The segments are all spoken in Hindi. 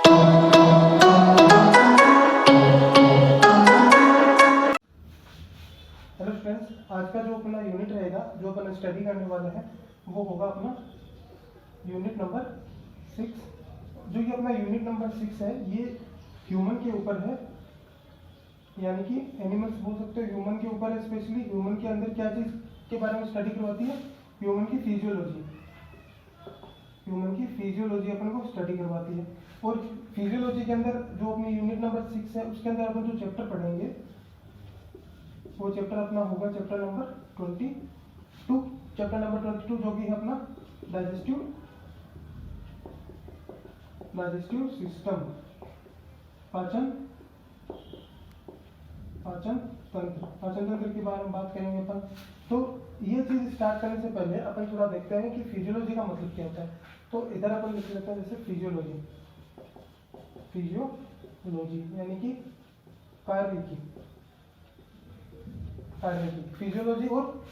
हेलो फ्रेंड्स, आज का जो अपना यूनिट रहेगा, जो अपन स्टडी करने वाले हैं, वो होगा अपना यूनिट नंबर 6। जो ये अपना यूनिट नंबर 6 है, ये ह्यूमन के ऊपर है, यानी कि एनिमल्स बोल सकते हो, ह्यूमन के ऊपर है। स्पेशली ह्यूमन के अंदर क्या चीज़ के बारे में स्टडी करवाती है? ह्यूमन की फिजियोलॉजी। ह्यूमन की फिजियोलॉजी अपन को स्टडी करवाती है। और फिजियोलॉजी के अंदर जो अपनी यूनिट नंबर 6 है, उसके अंदर अपन जो चैप्टर पढ़ेंगे, वो चैप्टर अपना होगा चैप्टर नंबर 22। चैप्टर नंबर 22 जो कि है अपना डाइजेस्टिव सिस्टम, पाचन तंत्र के बारे में बात करेंगे अपन। तो ये चीज स्टार्ट करने से पहले अपन थोड़ा देखते हैं कि फिजियोलॉजी का मतलब क्या होता है। तो इधर अपन लिख लेते हैं जैसे फिजियोलॉजी यानी कि कार्य की फिजियोलॉजी, और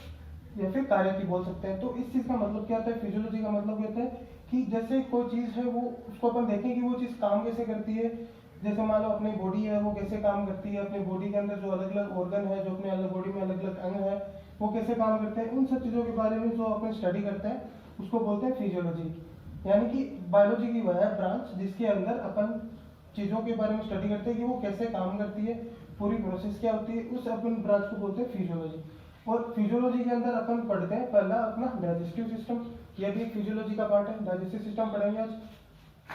या फिर कार्य की बोल सकते हैं। तो इस चीज का मतलब क्या होता है? फिजियोलॉजी का मतलब होता है कि जैसे कोई चीज है, वो उसको अपन देखें कि वो चीज काम कैसे करती है। जैसे मान लो अपनी बॉडी है, वो कैसे काम करती है, अपनी बॉडी के अंदर जो अलग अलग ऑर्गन है, जो अपने अलग बॉडी में अलग अलग अंग है, वो कैसे काम करते हैं। उन सब चीजों के बारे में जो अपन स्टडी करते हैं, उसको बोलते हैं फिजियोलॉजी। यानी कि बायोलॉजी की वह ब्रांच जिसके अंदर अपन चीजों के बारे में स्टडी करते हैं कि वो कैसे काम करती है, पूरी प्रोसेस क्या होती है, उस अपन ब्रांच को बोलते हैं फिजियोलॉजी। और फिजियोलॉजी के अंदर अपन पढ़ते हैं पहला अपना डाइजेस्टिव सिस्टम। यह भी एक फिजियोलॉजी का पार्ट है। डाइजेस्टिव सिस्टम पढ़ेंगे आज।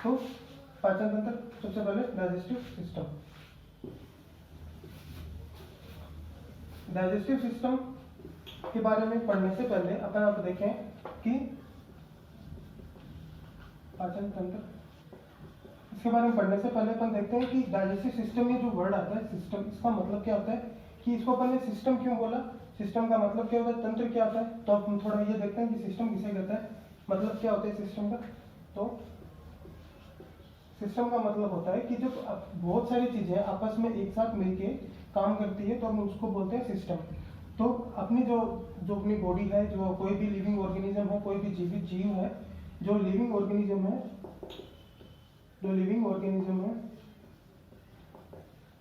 तो पाचन तंत्र, सबसे पहले डाइजेस्टिव सिस्टम। डाइजेस्टिव सिस्टम के बारे में पढ़ने से पहले अपन आप देखें कि पाचन तंत्र, इसके बारे में पढ़ने से पहले अपन देखते हैं कि डाइजेस्टिव सिस्टम में जो वर्ड आता है सिस्टम, इसका मतलब क्या होता है, कि इसको अपन ने सिस्टम क्यों बोला, सिस्टम का मतलब क्या होता है, तंत्र क्या होता है। तो हम थोड़ा ये देखते हैं कि सिस्टम किसे कहता है, मतलब क्या होता है सिस्टम का। तो सिस्टम का मतलब होता है कि जब बहुत सारी चीजें आपस में एक साथ मिलके काम करती है, तो हम उसको बोलते हैं सिस्टम। तो अपनी जो अपनी बॉडी है, जो कोई भी लिविंग ऑर्गेनिज्म है, कोई भी जीवित जीव है, जो लिविंग ऑर्गेनिज्म है,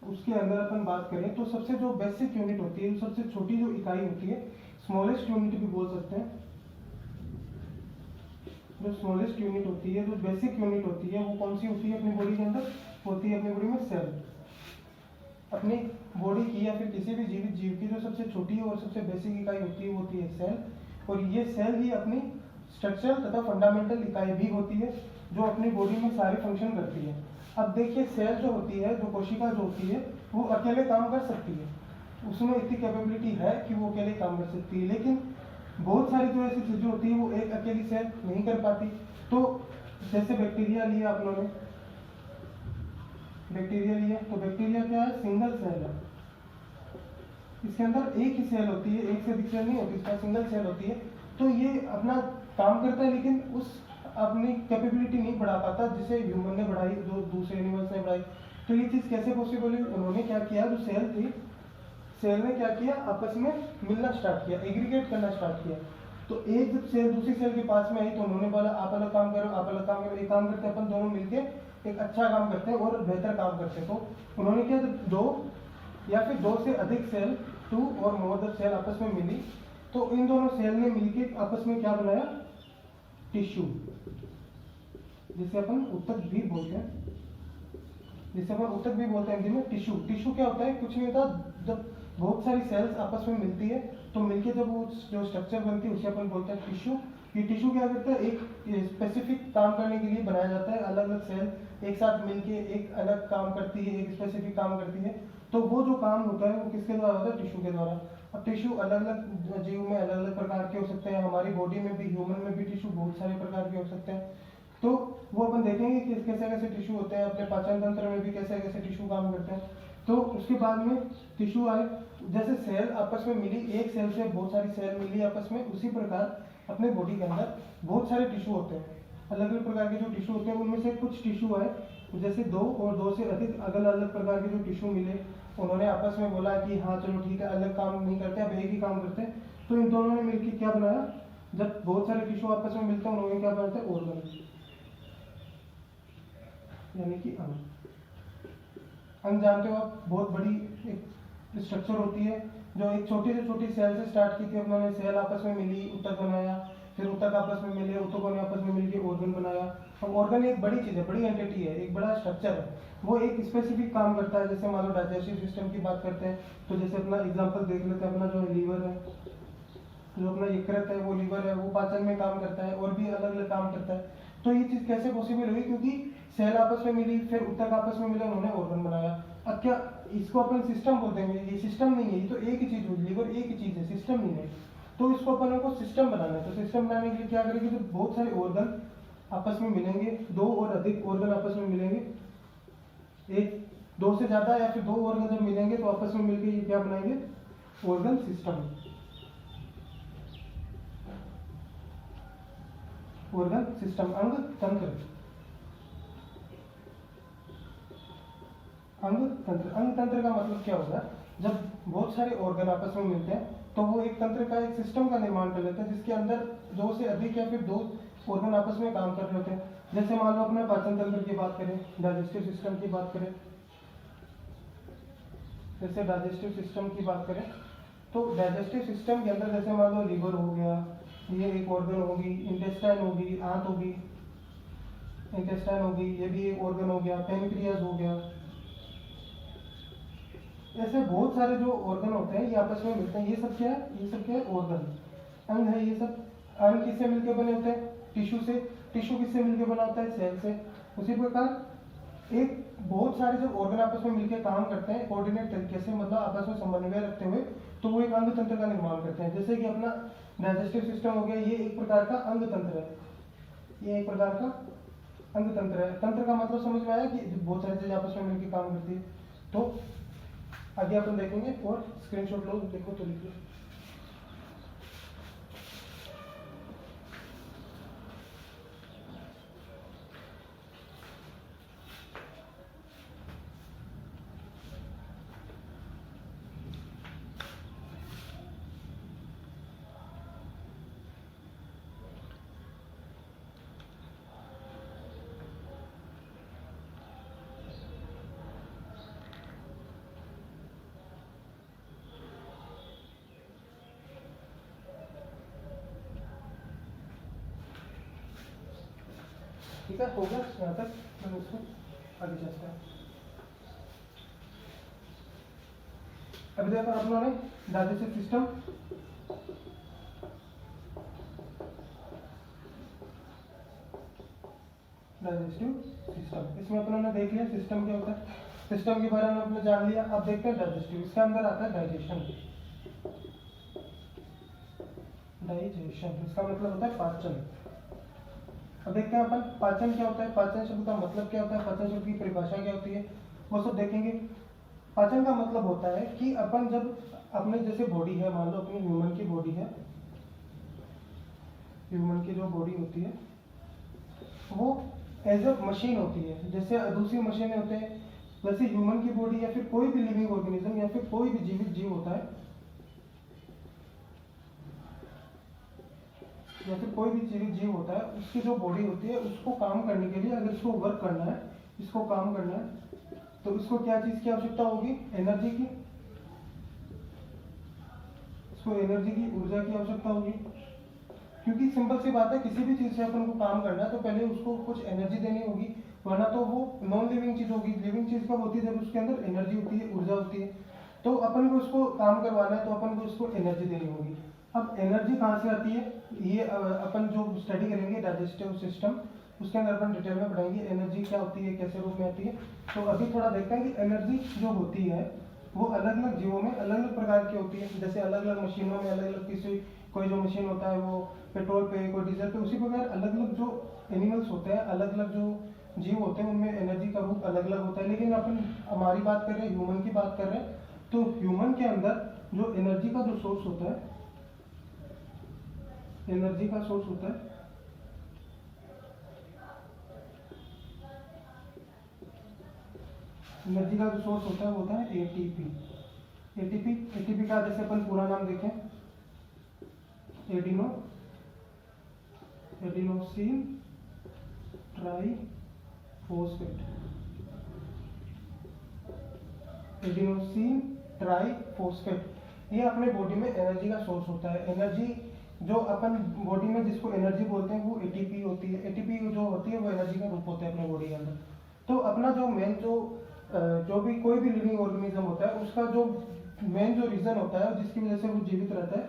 उसके अंदर अपन बात करें तो सबसे जो बेसिक यूनिट होती है, सबसे छोटी जो इकाई होती है, स्मॉलेस्ट यूनिट भी बोल सकते हैं। जो स्मॉलेस्ट यूनिट होती है, जो बेसिक यूनिट होती है, वो कौन सी होती है अपनी बॉडी के अंदर? होती है अपनी बॉडी में सेल। अपनी बॉडी की या फिर किसी भी जीवित जीव की जो सबसे छोटी और सबसे बेसिक इकाई होती है, वो होती है सेल। और ये सेल ही अपनी स्ट्रक्चरल तथा फंडामेंटल इकाई भी होती है, जो अपनी बॉडी में सारे फंक्शन करती है। अब देखिए, सेल जो होती है, जो कोशिका जो होती है, वो अकेले काम कर सकती है, उसमें इतनी कैपेबिलिटी है कि वो अकेले काम कर सकती है। लेकिन बहुत सारी जो ऐसी चीजें होती है, वो एक अकेली सेल नहीं कर पाती। तो जैसे बैक्टीरिया लिया आप लोगों ने, बैक्टीरिया लिया, तो बैक्टीरिया क्या है? सिंगल सेल है। इसके अंदर एक ही सेल होती है, एक से अधिक सेल नहीं होती, इसका सिंगल सेल होती है। तो ये अपना काम करता है, लेकिन उस अपनी कैपेबिलिटी नहीं बढ़ा पाता जिसे ह्यूमन ने बढ़ाई, जो दूसरे एनिमल्स ने बढ़ाई। तो ये चीज कैसे पॉसिबल है? उन्होंने क्या किया, जो सेल थी, सेल ने क्या किया, आपस में मिलना स्टार्ट किया, एग्रीगेट करना स्टार्ट किया। तो एक जब सेल दूसरी सेल के पास में आई, तो उन्होंने बोला आप अलग काम करो, आप अलग काम करो, एक काम करते हैं अपन दोनों मिलके एक अच्छा काम करते हैं और बेहतर काम करते हैं। तो उन्होंने क्या, दो या फिर दो से अधिक सेल, 2 और मोर सेल आपस में मिली, तो इन दोनों सेल ने मिलके आपस में क्या बनाया? टिश्यू, जिसे अपन ऊतक भी बोलते हैं, हिंदी में टिश्यू। टिश्यू क्या होता है? कुछ नहीं होता, जब बहुत सारी सेल्स आपस में मिलती है, तो मिलके जब वो जो स्ट्रक्चर बनती है, उसे अपन बोलते हैं टिश्यू। ये टिश्यू क्या करता है? एक स्पेसिफिक काम करने के लिए बनाया जाता है। अलग अलग सेल एक साथ मिलके एक अलग काम करती है, एक स्पेसिफिक काम करती है। तो वो जो काम होता है, वो किसके द्वारा होता है? टिश्यू के द्वारा। अब टिश्यू अलग अलग जीव में अलग अलग प्रकार के हो सकते हैं, हमारी बॉडी में भी, ह्यूमन में भी टिश्यू बहुत सारे प्रकार के हो सकते हैं। तो वो अपन देखेंगे कि कैसे कैसे टिश्यू होते हैं, अपने पाचन तंत्र में भी कैसे कैसे टिश्यू काम करते हैं। तो उसके बाद में टिश्यू आए, जैसे सेल आपस में मिली, एक सेल से बहुत सारी सेल मिली आपस में, उसी प्रकार अपने बॉडी के अंदर बहुत सारे टिश्यू होते हैं। अलग अलग प्रकार के जो टिश्यू होते हैं, उनमें से कुछ टिश्यू आए, जैसे 2 और 2 से अधिक अलग अलग प्रकार के जो टिश्यू मिले, उन्होंने आपस में बोला कि हाँ चलो ठीक है, अलग काम नहीं करते, अब एक ही काम करते हैं। तो इन दोनों ने मिलकर क्या बनाया? जब बहुत सारे टिश्यू आपस में मिलते हैं, उन्होंने क्या बनाते हैं? ऑर्गन। यानी कि अंग। अंग जानते हो आप, बहुत बड़ी एक स्ट्रक्चर होती है जो एक छोटी से छोटी सेल से स्टार्ट की थी, उन्होंने सेल आपस में मिली, ऊतक बनाया, फिर ऊतक आपस में मिले, ऊतकों ने आपस में मिलकर ऑर्गन बनाया। अब ऑर्गन एक बड़ी चीज़ है, बड़ी एंटिटी है, एक बड़ा स्ट्रक्चर है, वो एक स्पेसिफिक काम करता है। जैसे मान लो डाइजेस्टिव सिस्टम की बात करते हैं तो जैसे अपना एग्जांपल देख लेते हैं, अपना जो लीवर है, जो अपना यकृत है, वो लीवर है, वो पाचन में काम करता है और भी अलग अलग काम करता है। तो ये चीज़ कैसे पॉसिबल हुई? क्योंकि सेल आपस में मिली, फिर ऊतक आपस में मिले, उन्होंने ऑर्गन बनाया। अब क्या इसको अपन सिस्टम बोलते हैं? ये सिस्टम नहीं है, ये तो एक ही चीज़ हुई, लीवर एक ही चीज़ है, सिस्टम नहीं है। तो इसको अपन को सिस्टम बनाना है। तो सिस्टम बनाने के लिए क्या करेंगे? तो बहुत सारे ऑर्गन आपस में मिलेंगे, दो और अधिक ऑर्गन आपस में मिलेंगे, एक दो से ज्यादा या फिर दो ऑर्गन जब मिलेंगे तो आपस में मिलकर ये क्या बनाएंगे? Organ system. ऑर्गन सिस्टम, अंग तंत्र। अंग तंत्र, अंग तंत्र का मतलब क्या होगा? जब बहुत सारे ऑर्गन आपस में मिलते हैं तो वो एक तंत्र का, एक सिस्टम का निर्माण कर लेते हैं, जिसके अंदर दो से अधिक या फिर दो ऑर्गन आपस में काम कर रहे होते हैं। जैसे मान लो अपने पाचन तंत्र की बात करें, डाइजेस्टिव सिस्टम की बात करें, जैसे डाइजेस्टिव सिस्टम की बात करें तो डाइजेस्टिव सिस्टम के अंदर जैसे मान लो लीवर हो गया, ये एक ऑर्गन होगी, इंटेस्टाइन होगी, आंत होगी, इंटेस्टाइन होगी, ये भी एक ऑर्गन हो गया, पेनक्रियाज हो गया। ऐसे बहुत सारे जो ऑर्गन होते हैं ये आपस में मिलते हैं। ये सब क्या है? ये सब क्या है? ऑर्गन, अंग है ये सब। अंग किससे मिलकर बने होते हैं? टिश्यू से। टिश्यू किससे मिलकर बना होता है? सेल से। उसी प्रकार एक बहुत सारे जब ऑर्गन आपस में मिलकर काम करते हैं कोऑर्डिनेट तरीके से, मतलब आपस में समन्वय रखते हुए, तो वो एक अंग तंत्र का निर्माण करते हैं। जैसे कि अपना डाइजेस्टिव सिस्टम हो गया, ये एक प्रकार का अंग तंत्र है, ये एक प्रकार का अंग तंत्र है। तंत्र का मतलब समझ में आया कि बहुत सारी चीजें आपस में मिलकर काम करती है। तो आगे अपन देखेंगे और स्क्रीनशॉट लो, देखो तो लिख लो। ठीक है, हो गया यहाँ तक। मैं उसको आगे चलते हैं। अभी देखो आप लोगों ने डाइजेस्टिव सिस्टम, डाइजेस्टिव सिस्टम, इसमें अपन ने देख लिया सिस्टम क्या होता है, सिस्टम के बारे में आपने जान लिया। अब देखते हैं डाइजेस्टिव, इसके अंदर आता है डाइजेशन। डाइजेशन इसका मतलब होता है पाचन। अब देखते हैं अपन पाचन क्या होता है, पाचन शब्द का मतलब क्या होता है, पाचन शब्द की परिभाषा क्या होती है, वो सब देखेंगे। पाचन का मतलब होता है कि अपन जब अपने जैसे बॉडी है, मान लो अपनी ह्यूमन की बॉडी है, ह्यूमन की जो बॉडी होती है वो एज अ मशीन होती है, जैसे दूसरी मशीनें होते हैं, वैसे ह्यूमन की बॉडी या फिर कोई भी लिविंग ऑर्गेनिज्म या फिर कोई भी जीवित जीव होता है, या फिर कोई भी जीवित जीव होता है, उसकी जो बॉडी होती है उसको काम करने के लिए, अगर इसको वर्क करना है, इसको काम करना है, तो इसको क्या चीज की आवश्यकता होगी? एनर्जी की। इसको एनर्जी की, ऊर्जा की आवश्यकता होगी। क्योंकि सिंपल सी बात है, किसी भी चीज से अपन को काम करना है तो पहले उसको कुछ एनर्जी देनी होगी, वरना तो वो नॉन लिविंग चीज होगी। लिविंग चीज कब होती है? जब उसके अंदर एनर्जी होती है, ऊर्जा होती है। तो अपन को उसको काम करवाना है तो अपन को उसको एनर्जी देनी होगी। अब एनर्जी कहाँ से आती है? ये अपन जो स्टडी करेंगे डाइजेस्टिव सिस्टम, उसके अंदर अपन डिटेल में पढ़ाएंगे एनर्जी क्या होती है, कैसे रूप में आती है। तो अभी थोड़ा देखते हैं कि एनर्जी जो होती है वो अलग अलग जीवों में अलग अलग प्रकार की होती है। जैसे अलग अलग मशीनों में अलग अलग, किसी कोई जो मशीन होता है वो पेट्रोल पे, कोई डीजल पे, उसी प्रकार अलग अलग जो एनिमल्स होते हैं, अलग अलग जो जीव होते हैं, उनमें एनर्जी का रूप अलग अलग होता है। लेकिन अपन हमारी बात कर रहे हैं, ह्यूमन की बात कर रहे हैं, तो ह्यूमन के अंदर जो एनर्जी का जो सोर्स होता है, एनर्जी का सोर्स होता है, एनर्जी का जो सोर्स होता है वो होता है एटीपी। एटीपी, एटीपी का जैसे अपन पूरा नाम देखें, adenosine try phosphate, adenosine triphosphate, ये अपने बॉडी में एनर्जी का सोर्स होता है। एनर्जी जो अपन बॉडी में जिसको एनर्जी बोलते हैं वो एटीपी होती है। एटीपी जो होती है वो एनर्जी का रूप होता है अपने बॉडी के अंदर। तो अपना जो मेन जो भी कोई भी लिविंग ऑर्गेनिज्म होता है उसका जो मेन जो रीजन होता है जिसकी वजह से वो जीवित रहता है,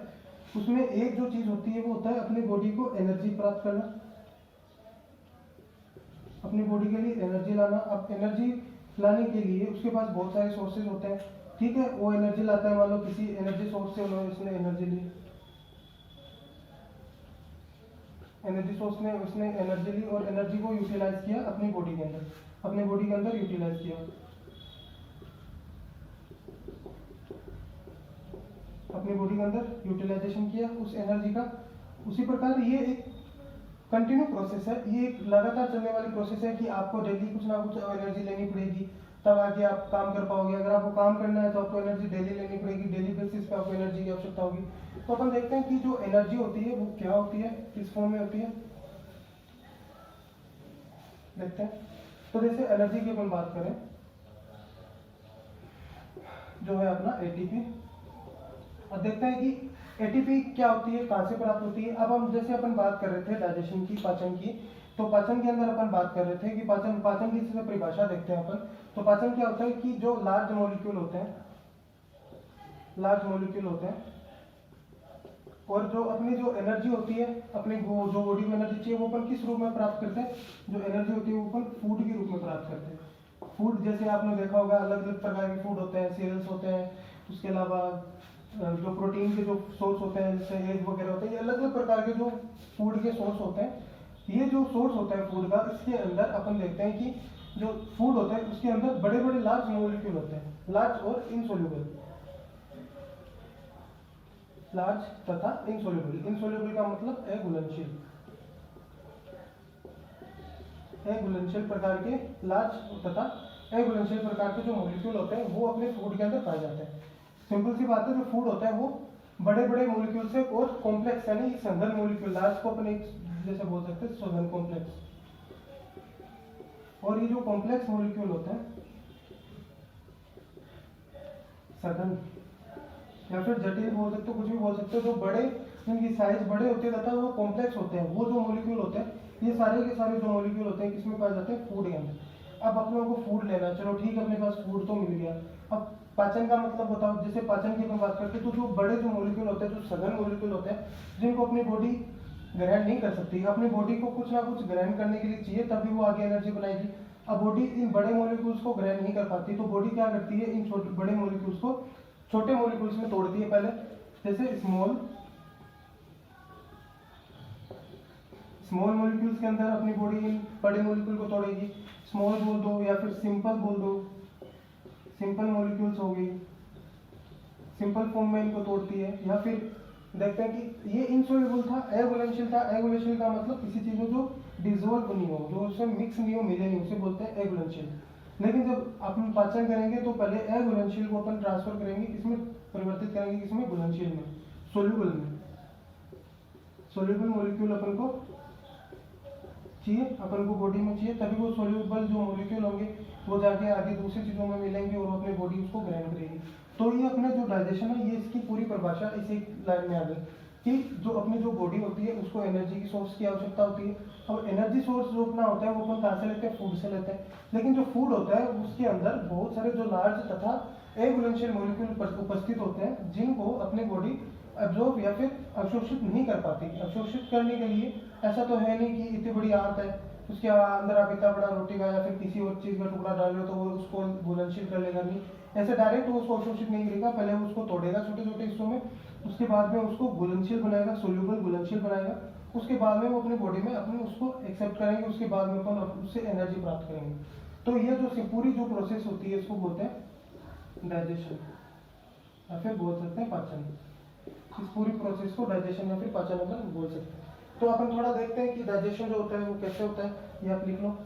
उसमें एक जो चीज होती है वो होता है अपनी बॉडी को एनर्जी प्राप्त करना, अपनी बॉडी के लिए एनर्जी लाना। अब एनर्जी लाने के लिए उसके पास बहुत सारे सोर्सेज होते हैं, ठीक है। वो एनर्जी लाता है, मान लो किसी एनर्जी सोर्स से उसने एनर्जी ली, एनर्जी सोर्स में उसने एनर्जी ली और एनर्जी को यूटिलाइज किया अपनी बॉडी के अंदर, अपनी बॉडी के अंदर यूटिलाइज किया, अपनी बॉडी के अंदर यूटिलाइजेशन किया उस एनर्जी का। उसी प्रकार ये एक कंटिन्यू प्रोसेस है, ये एक लगातार चलने वाली प्रोसेस है कि आपको डेली कुछ ना कुछ एनर्जी लेनी पड़ेगी, तब आके आप काम कर पाओगे। अगर आपको काम करना है तो आपको एनर्जी डेली लेनी पड़ेगी, डेली बेसिस पे आपको एनर्जी की आवश्यकता होगी। तो अपन देखते हैं कि जो एनर्जी होती है वो क्या होती है, किस फॉर्म में होती है, देखते हैं। तो जैसे एनर्जी की अपन बात करें, जो है अपना एटीपी। अब देखते हैं कि एटीपी क्या होती है, कहाँ से प्राप्त होती है। अब हम जैसे अपन बात कर रहे थे डाइजेशन की, पाचन की, तो पाचन के अंदर अपन बात कर रहे थे कि पाचन की इससे परिभाषा देखते हैं अपन। तो पाचन क्या होता है कि जो लार्ज मॉलिक्यूल होते हैं, लार्ज मॉलिक्यूल होते हैं, और जो अपनी जो एनर्जी होती है, अपनी जो बॉडी को एनर्जी चाहिए वो अपन किस रूप में प्राप्त करते हैं, जो एनर्जी होती है वो अपन फूड के रूप में प्राप्त करते हैं। फूड जैसे आपने देखा होगा अलग अलग प्रकार के फूड होते हैं, सीरियल्स होते हैं, उसके अलावा जो प्रोटीन के जो सोर्स होते हैं जैसे एग वगैरह होते हैं, ये अलग अलग प्रकार के जो फूड के सोर्स होते हैं। ये जो सोर्स होता है फूड का, इसके अंदर अपन देखते हैं कि जो फूड होता है उसके अंदर बड़े बड़े लार्ज मॉलिक्यूल होते हैं, लार्ज और इनसोल्यूबल, लार्ज तथा इनसोल्यूबल। इनसोल्यूबल का मतलब अघुलनशील, अघुलनशील प्रकार के लार्ज तथा अघुलनशील प्रकार के जो मॉलिक्यूल होते हैं वो अपने फूड के अंदर पाए जाते हैं। सिंपल सी बात है, जो फूड होता है वो बड़े बड़े मॉलिक्यूल से और कॉम्प्लेक्स यानी सघन मॉलिक्यूल, लार्ज को अपन एक जैसे बोल सकते हैं सघन कॉम्प्लेक्स, और ये जो कॉम्प्लेक्स मॉलिक्यूल होते हैं सघन या फिर जटिल बोल सकते हो, कुछ भी बोल सकते हो, जो बड़े जिनकी साइज बड़े होते हैं तथा वो कॉम्प्लेक्स होते हैं, वो जो मॉलिक्यूल होते हैं, ये सारे के सारे जो मॉलिक्यूल होते हैं किसमें पाए जाते हैं, फूड के अंदर। अब अपने को फूड लेना, चलो ठीक है, अपने पास फूड तो मिल गया। अब पाचन का मतलब बताओ, जैसे पाचन की अपन बात करते हैं तो जो बड़े जो मॉलिक्यूल होते हैं, जो सघन मॉलिक्यूल होते हैं, जिनको अपनी बॉडी ग्रहण नहीं कर सकती, अपनी बॉडी को कुछ ना कुछ ग्रहण करने के लिए चाहिए तभी वो आगे एनर्जी बनाएगी। अब बॉडी इन बड़े मॉलिक्यूल्स को ग्रहण नहीं कर पाती, तो बॉडी क्या करती है, इन छोटे बड़े मॉलिक्यूल्स को छोटे मॉलिक्यूल्स में तोड़ती है पहले, जैसे स्मॉल मॉलिक्यूल्स के अंदर अपनी बॉडी इन बड़े मॉलिक्यूल को तोड़ेगी। स्मॉल बोल दो या फिर सिंपल बोल दो, सिंपल मॉलिक्यूल्स हो गई, सिंपल फॉर्म में इनको तोड़ती है। या फिर देखते हैं कि ये इनसोल्यूबल था, एघुलनशील था। एघुलनशील का मतलब किसी चीज में जो डिसॉल्व नहीं हो, जो उसमें मिक्स नहीं हो, मिले नहीं, उसे बोलते हैं एघुलनशील। लेकिन जब अपन पाचन करेंगे तो पहले अघुलनशील को अपन ट्रांसफर करेंगे, किसमें परिवर्तित करेंगे, किसमें, घुलनशील में, सोल्यूबल में। सोल्यूबल मॉलिक्यूल अपन को चाहिए, अपन को बॉडी में चाहिए, तभी वो सोल्यूबल जो मॉलिक्यूल होंगे वो जाके आगे दूसरी चीजों में मिलेंगे और अपनी बॉडी उसको ग्रहण करेगी। तो ये अपना जो डाइजेशन है, ये इसकी पूरी परिभाषा इस एक लाइन में आ गई कि जो अपनी जो बॉडी होती है उसको एनर्जी की सोर्स की आवश्यकता होती है। अब एनर्जी सोर्स जो अपना होता है वो अपन कहाँ से लेते हैं, फूड से लेते हैं। लेकिन जो फूड होता है उसके अंदर बहुत सारे जो लार्ज तथा अघुलनशील मॉलिक्यूल उपस्थित होते हैं, जिनको अपनी बॉडी एब्जॉर्ब या फिर अवशोषित नहीं कर पाती। अवशोषित करने के लिए ऐसा तो है नहीं कि इतनी बड़ी आंत है, उसके अंदर आप इतना बड़ा रोटी का या फिर किसी और चीज का टुकड़ा डाल रहे हो तो वो उसको घुलनशील कर लेगा, नहीं, ऐसे डायरेक्ट वो उसको अवशोषित नहीं करेगा। पहले वो उसको तोड़ेगा छोटे छोटे हिस्सों में, उसके बाद में उसको घुलनशील बनाएगा, सोल्यूबल घुलनशील बनाएगा। उसके बाद में वो अपनी बॉडी में अपने उसको एक्सेप्ट करेंगे, उसके बाद में अपन उससे एनर्जी प्राप्त करेंगे। तो ये जो पूरी जो प्रोसेस होती है इसको बोलते हैं डाइजेशन या फिर बोल सकते हैं पाचन। इस पूरी प्रोसेस को डाइजेशन या फिर पाचन अपन बोल सकते हैं। तो अपन थोड़ा देखते हैं कि डाइजेशन जो होता है वो कैसे होता है, ये आप लिख लो।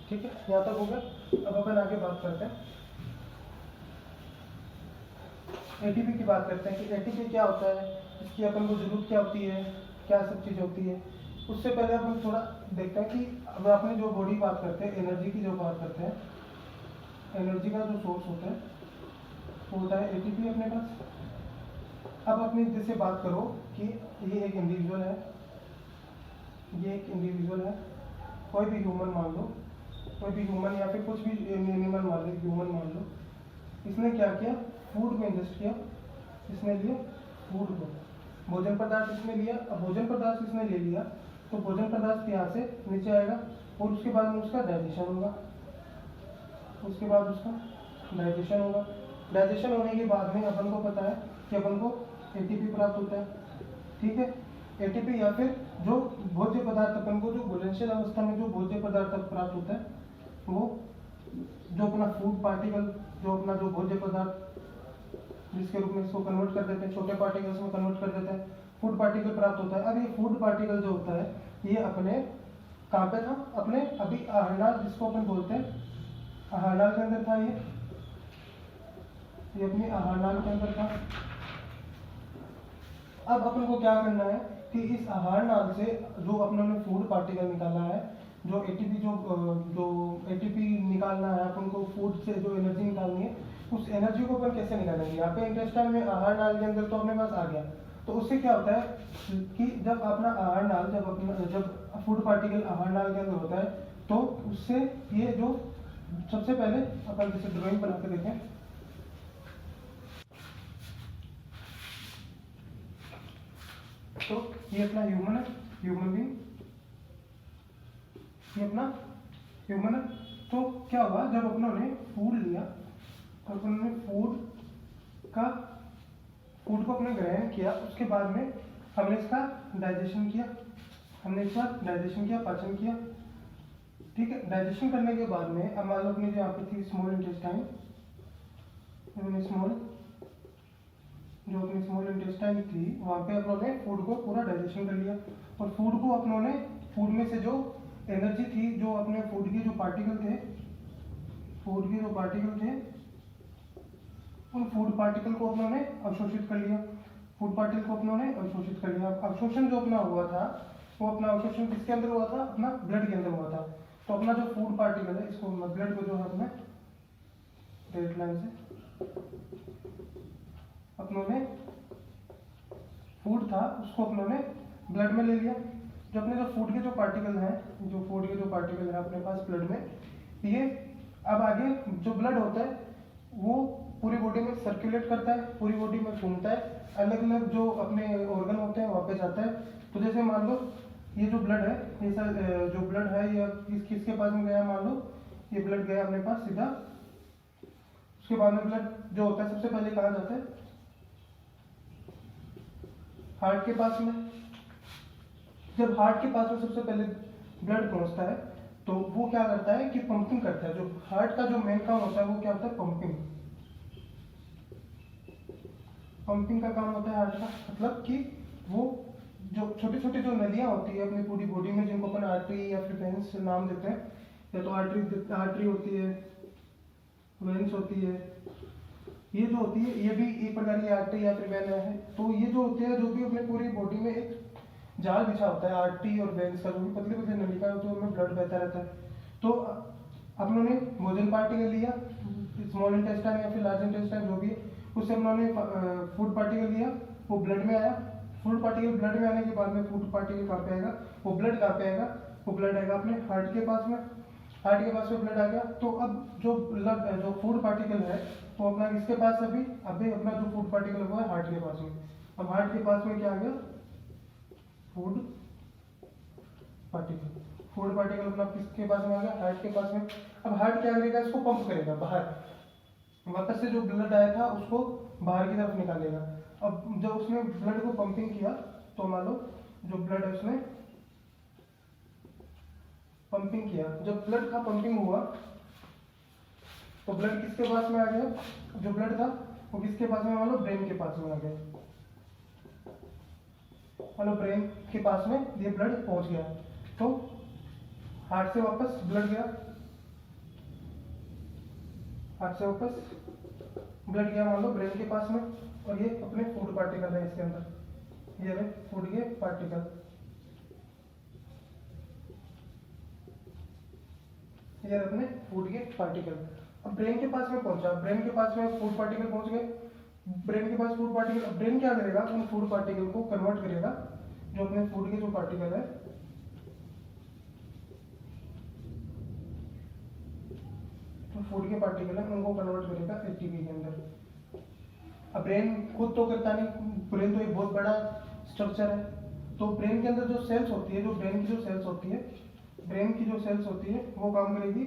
ठीक है, यहाँ तक हो गया। अब अपन आगे बात करते हैं एटीपी की बात करते हैं कि एटीपी क्या होता है, इसकी अपन को जरूरत क्या होती है, क्या सब चीज़ होती है। उससे पहले अपन थोड़ा देखते हैं कि अब अपने जो बॉडी बात करते हैं, एनर्जी की जो बात करते हैं, एनर्जी का जो सोर्स होता है वो होता है एटीपी अपने पास। अब अपनी जैसे बात करो कि ये एक इंडिविजुअल है, ये एक इंडिविजुअल है, कोई भी ह्यूमन मान लो, कोई भी ह्यूमन या फिर कुछ भी एनिमल मान लो, ह्यूमन मान लो, इसने क्या किया, फूड को इंजेस्ट किया, इसने लिया फूड को, भोजन पदार्थ इसने लिया। अब भोजन पदार्थ इसने ले लिया तो भोजन पदार्थ यहाँ से नीचे आएगा और उसके बाद में उसका डाइजेशन होगा, उसके बाद उसका डाइजेशन होगा। डाइजेशन होने के बाद में अपन को पता है कि अपन को एटीपी प्राप्त होता है, ठीक है। एटीपी या फिर जो भोज्य पदार्थ अपन को जो घुलनशील अवस्था में जो भोज्य पदार्थ प्राप्त होता है वो जो अपना फूड पार्टिकल, जो अपना जो भोज्य पदार्थ जिसके रूप में इसको कन्वर्ट कर देते हैं, छोटे पार्टिकल्स में कन्वर्ट कर देते हैं, फूड पार्टिकल प्राप्त होता है। अब ये फूड पार्टिकल जो होता है ये अपने कहाँ पे था, अपने अभी आहारनाल जिसको अपन बोलते हैं, आहारनाल के अंदर था ये अपने आहारनाल के अंदर था। अब अपन को क्या करना है कि इस आहारनाल से जो अपनों ने फूड पार्टिकल निकाला है, जो एटीपी जो एटीपी निकालना है अपन को, फूड से जो एनर्जी निकालनी है, उस एनर्जी को अपन कैसे निकालेंगे। यहाँ पे इंटेस्टाइन में आहार नाल के अंदर तो अपने पास आ गया, तो उससे क्या होता है कि जब अपना आहार नाल जब फूड पार्टिकल आहार नाल के अंदर होता है तो उससे ये जो सबसे पहले अपन जैसे ड्राइंग बना के देखें, तो ये अपना ह्यूमन है, ह्यूमन बीइंग, ये अपना ह्यूमन है। तो क्या हुआ, जब अपनों ने फूड लिया, अपन ने फूड को अपने ग्रहण किया, उसके बाद में हमने इसका डाइजेशन किया, पाचन किया, ठीक है। डाइजेशन करने के बाद में अब मान लो अपनी जो यहाँ पे थी स्मॉल इंटेस्टाइन, जो अपनी स्मॉल इंटेस्टाइन थी वहाँ पे अपनों ने फूड को पूरा डाइजेशन कर लिया, और फूड को अपनों ने, फूड में से जो एनर्जी थी, जो अपने फूड के जो पार्टिकल थे, उन फूड पार्टिकल को अपनों ने अवशोषित कर लिया, अवशोषण जो अपना हुआ था वो अपना अवशोषण किसके अंदर हुआ था, अपना ब्लड के अंदर हुआ था। तो अपना जो फूड पार्टिकल है, इसको ब्लड को जो है अपने रेड लाइन से अपनों ने फूड था उसको अपनों ने ब्लड में ले लिया। जो अपने जो फूड के जो पार्टिकल हैं, अपने पास ब्लड में, ये अब आगे जो ब्लड होता है वो पूरी बॉडी में सर्कुलेट करता है, पूरी बॉडी में घूमता है, अलग अलग जो अपने ऑर्गन होते हैं वहाँ पे जाता है। तो जैसे मान लो ये जो ब्लड है, ये जो ब्लड है ये किसके पास में गया, मान लो ये ब्लड गया अपने पास सीधा, उसके बाद में ब्लड जो होता है सबसे पहले कहाँ जाता है, हार्ट के पास में। जब हार्ट के पास में सबसे पहले ब्लड पहुंचता है तो वो क्या करता है कि पंपिंग करता है। जो हार्ट का जो मेन काम होता है वो क्या होता है, पंपिंग का काम होता है हार्ट का। मतलब कि वो जो छोटे छोटे जो नदियां होती है अपनी पूरी बॉडी में, जिनको अपन आर्टरी या फिर वेन्स नाम देते हैं, या तो आर्टरी होती है, वेन्स होती है, ये जो होती है ये भी एक प्रकार की आर्टरी या फिर वेन है। तो ये जो होती है, जो भी अपने पूरी बॉडी में एक जाल बिछा होता है आर्टरी और वेन्स का, जो भी पतले पतले नलिका होती है उनमें ब्लड बहता रहता है। तो अब उन्होंने भोजन पार्टिकल लिया, स्मॉल इंटेस्टाइन या फिर लार्ज इंटेस्टाइन जो भी है, उससे उन्होंने फूड पार्टिकल लिया, वो ब्लड में आया। फूड पार्टिकल ब्लड में आने के बाद में फूड पार्टिकल कहाँ पे आएगा, वो ब्लड कहाँ पे आएगा, वो ब्लड आएगा अपने हार्ट के पास में। हार्ट के पास में ब्लड आ गया, तो अब जो फूड पार्टिकल है वो अपना किसके पास, अभी अपना जो फूड पार्टिकल हुआ है हार्ट के पास में। अब हार्ट के पास में क्या आ गया, फूड पार्टिकल अपना किसके पास में आ गया, हार्ट के पास में। अब हार्ट क्या करेगा, इसको पंप करेगा बाहर, वापस से जो ब्लड आया था उसको बाहर की तरफ निकालेगा। अब जब उसने ब्लड को पंपिंग किया तो मान लो जो ब्लड है उसने पंपिंग किया, जब ब्लड का पंपिंग हुआ तो ब्लड किसके पास में आ गया, जो ब्लड था वो किसके पास में, मान लो ब्रेन के पास में आ गया, मान लो ब्रेन के पास में ये ब्लड पहुंच गया। तो हार्ट से वापस ब्लड गया हार्ट से वापस ब्लड गया मान लो ब्रेन के पास में, और ये अपने फूड पार्टिकल है इसके अंदर, ये रहे फूड के पार्टिकल, ये अपने फूड के पार्टिकल। अब ब्रेन के पास में पहुंचा, ब्रेन के पास में फूड पार्टिकल पहुंच गए, ब्रेन के पास फूड पार्टिकल, अब ब्रेन क्या करेगा, उन फूड पार्टिकल को कन्वर्ट करेगा, जो अपने फूड के जो पार्टिकल है, जो फूड के पार्टिकल है उनको कन्वर्ट करेगा एटीपी के अंदर। अब ब्रेन खुद तो करता नहीं, ब्रेन तो एक बहुत बड़ा स्ट्रक्चर है, तो ब्रेन के अंदर जो सेल्स होती है, जो ब्रेन की जो सेल्स होती है, ब्रेन की जो सेल्स होती है वो काम करेगी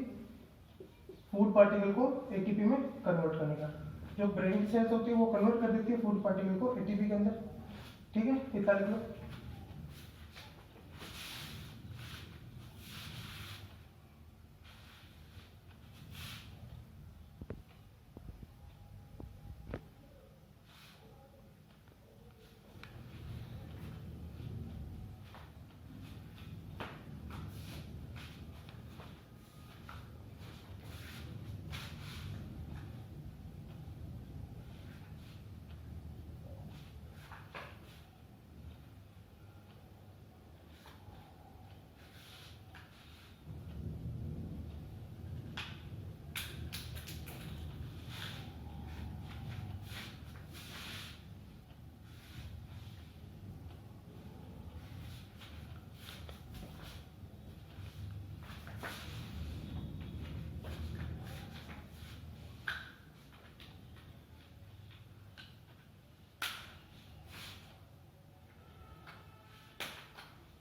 फूड पार्टिकल को एटीपी में कन्वर्ट करने का। जो ब्रेन की सेल्स होती है वो कन्वर्ट कर देती है फूड पार्टिकल को एटीपी के अंदर। ठीक है, इतना लिख लो।